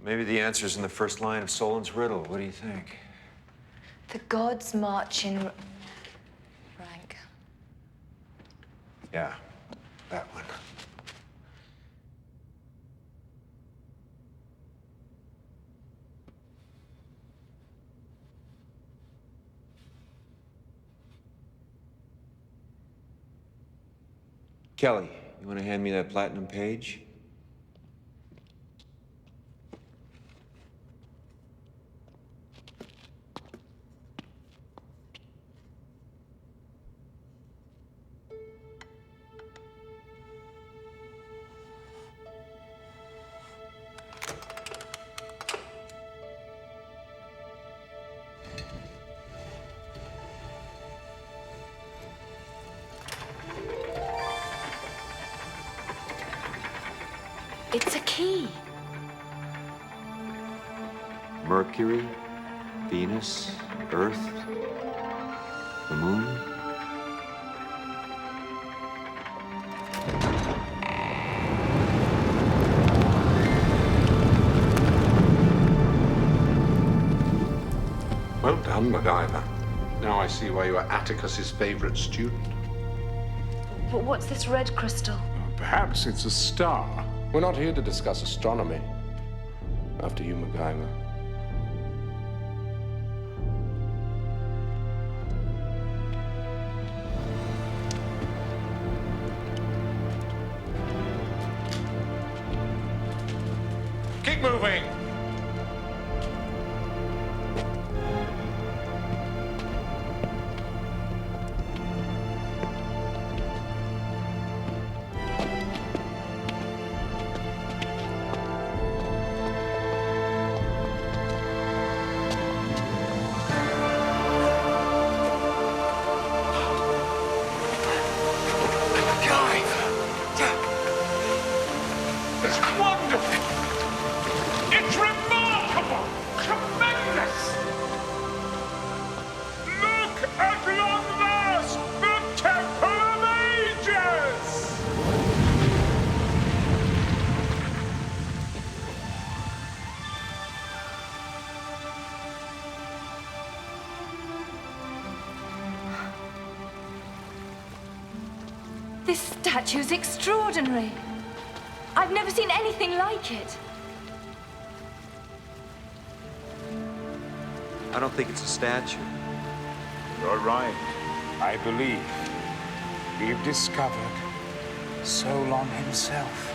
Maybe the answer's in the first line of Solon's riddle. What do you think? The gods march in rank. Yeah, that one. Kelly, you want to hand me that platinum page? It's a key. Mercury, Venus, Earth, the moon. Well done, MacGyver. Now I see why you are Atticus's favorite student. But what's this red crystal? Perhaps it's a star. We're not here to discuss astronomy. After you, MacGyver. Keep moving. It's wonderful! It's remarkable! Tremendous! Look at long last, the Temple of Ages! This statue's extraordinary. I've never seen anything like it. I don't think it's a statue. You're right. I believe we've discovered Solon himself.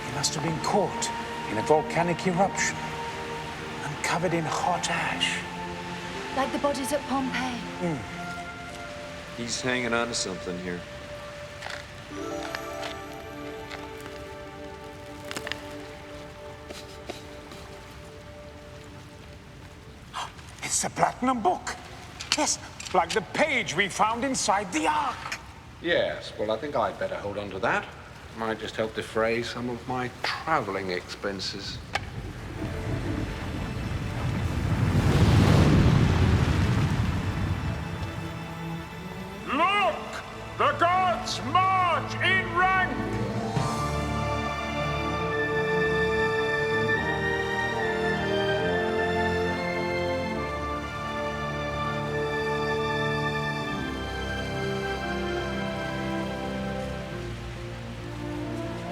He must have been caught in a volcanic eruption and covered in hot ash. Like the bodies at Pompeii. He's hanging on to something here. It's the Platinum Book. Yes, like the page we found inside the Ark. Yes, well, I think I'd better hold on to that. Might just help defray some of my traveling expenses. Look! The gods march in rank!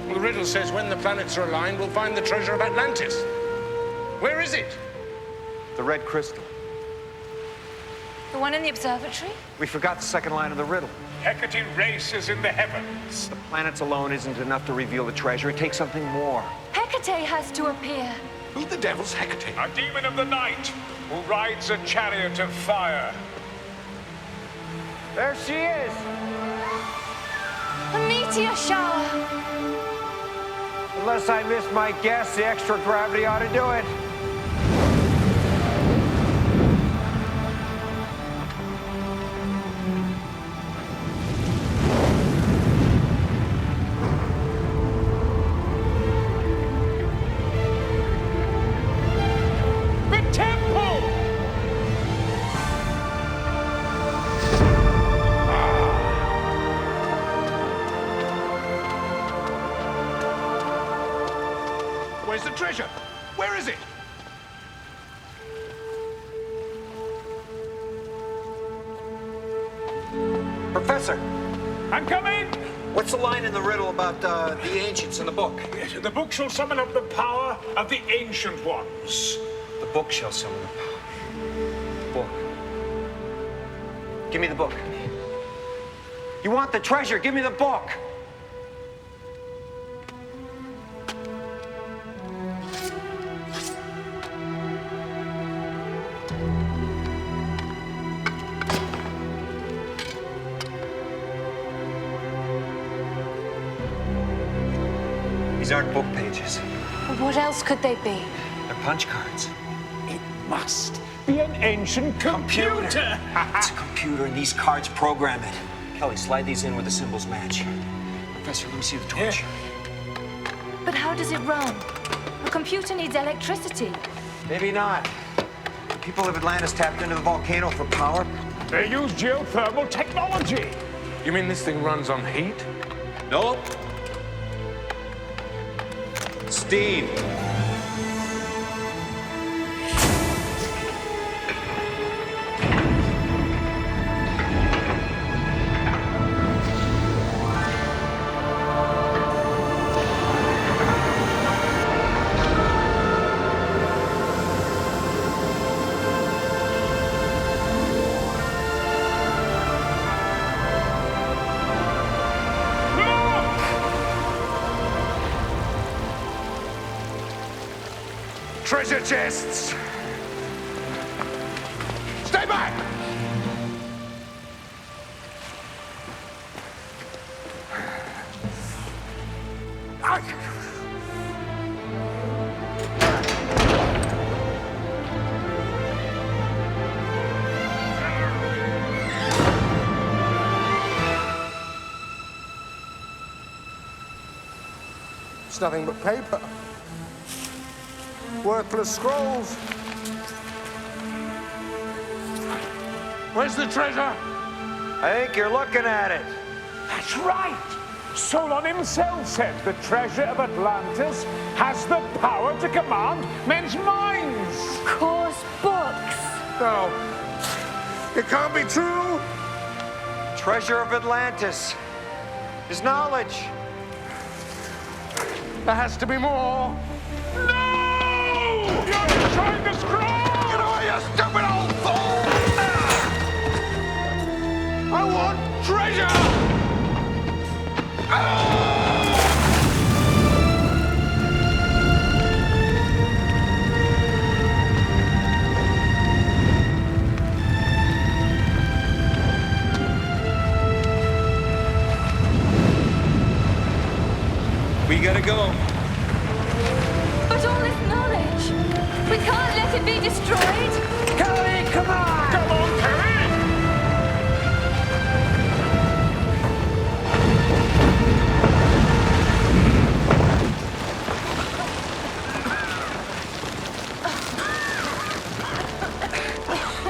Well, the riddle says when the planets are aligned, we'll find the treasure of Atlantis. Where is it? The red crystal. The one in the observatory? We forgot the second line of the riddle. Hecate races in the heavens. The planets alone isn't enough to reveal the treasure. It takes something more. Hecate has to appear. Who the devil's Hecate? A demon of the night who rides a chariot of fire. There she is! A meteor shower! Unless I missed my guess, the extra gravity ought to do it. The temple! Where's the treasure? Where is it? Professor, I'm coming! what's the line in the riddle about the ancients in the book? The book shall summon up the power of the ancient ones. The book shall summon the power. Book. Give me the book. You want the treasure? Give me the book. These aren't book pages. But what else could they be? They're punch cards. It must be an ancient computer. It's a computer, and these cards program it. Kelly, slide these in where the symbols match. Professor, let me see the torch. But how does it run? A computer needs electricity. Maybe not. The people of Atlantis tapped into the volcano for power. They use geothermal technology. You mean this thing runs on heat? Nope. Steam. Treasure chests! Stay back! It's nothing but paper. Worthless scrolls. Where's the treasure? I think you're looking at it. That's right! Solon himself said the treasure of Atlantis has the power to command men's minds! Course books. No. It can't be true. Treasure of Atlantis is knowledge. There has to be more. No! You're destroying the scroll! Get away, you stupid old fool! I want treasure! We gotta go. But all this knowledge, we can't let it be destroyed. Kelly, come on! Come on, Terry!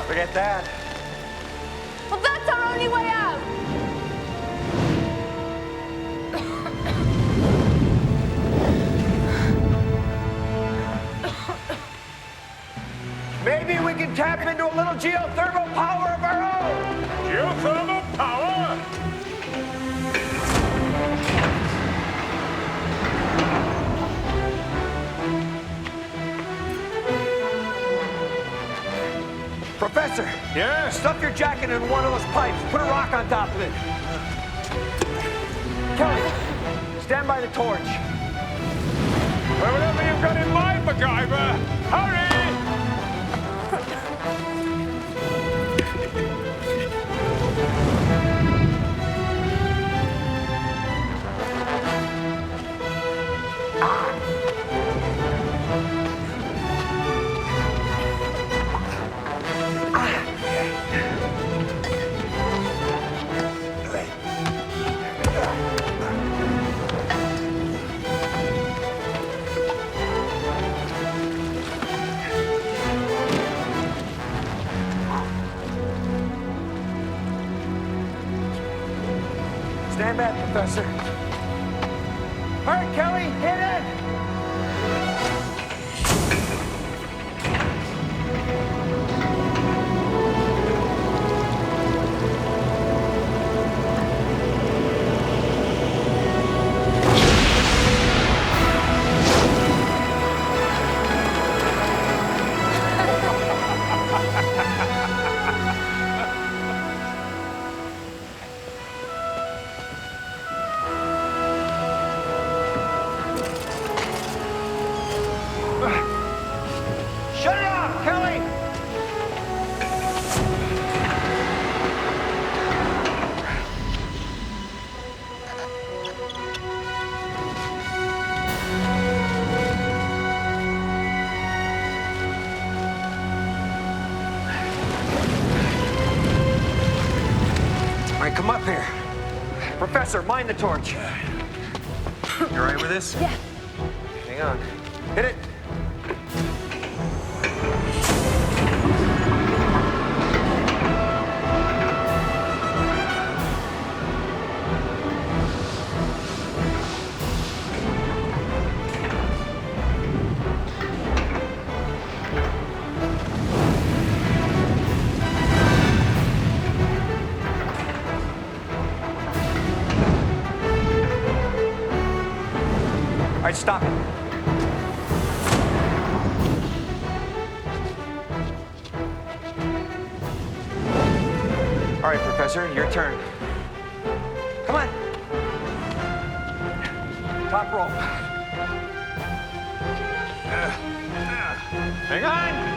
Forget that. Well, that's our only way out. Maybe we can tap into a little geothermal power of our own. Geothermal power? Professor. Yes? Stuff your jacket in one of those pipes. Put a rock on top of it. Kelly, stand by the torch. Well, whatever you've got in mind, MacGyver, hurry! Stand back, Professor. All right, Kelly, hit it! Shut it off, Kelly! All right, come up here. Professor, mind the torch. You all right with this? Yeah. Hang on. Hit it. All right, stop it. All right, Professor, your turn. Come on. Top rope. Hang on.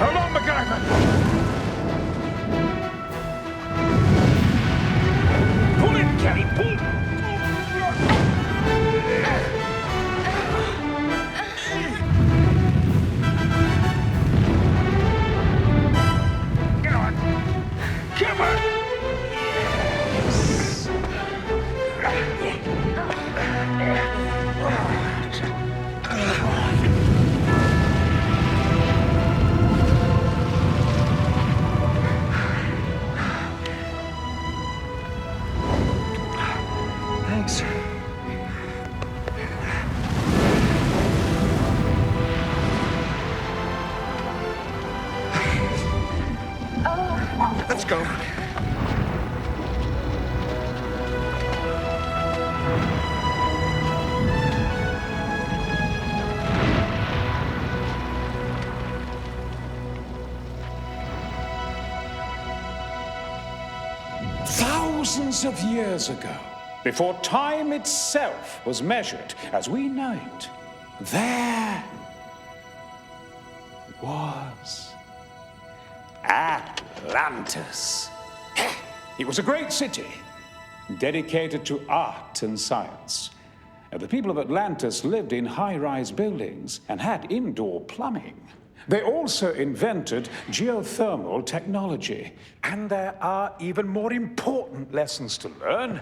Hold on, MacGyver! Pull it, Kelly, pull! Come on! Come on! Thanks. Let's go. Thousands of years ago, before time itself was measured as we know it, there was Atlantis. It was a great city, dedicated to art and science. The people of Atlantis lived in high-rise buildings and had indoor plumbing. They also invented geothermal technology. And there are even more important lessons to learn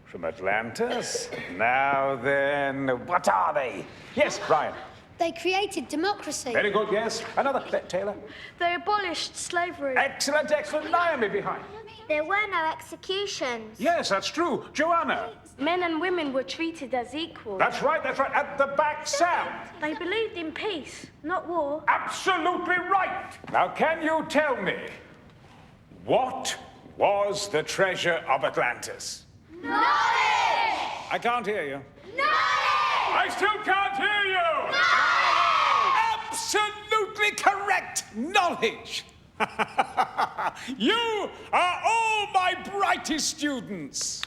from Atlantis. Now then, what are they? Yes, Brian. They created democracy. Very good, yes. Another, Taylor. They abolished slavery. Excellent, excellent. Naomi behind. There were no executions. Yes, that's true. Joanna. Men and women were treated as equals. That's right, that's right. At the back, Sam. They believed in peace, not war. Absolutely right. Now, can you tell me, what was the treasure of Atlantis? Knowledge! I can't hear you. Knowledge! I still can't hear you! Absolutely correct! Knowledge! You are all my brightest students!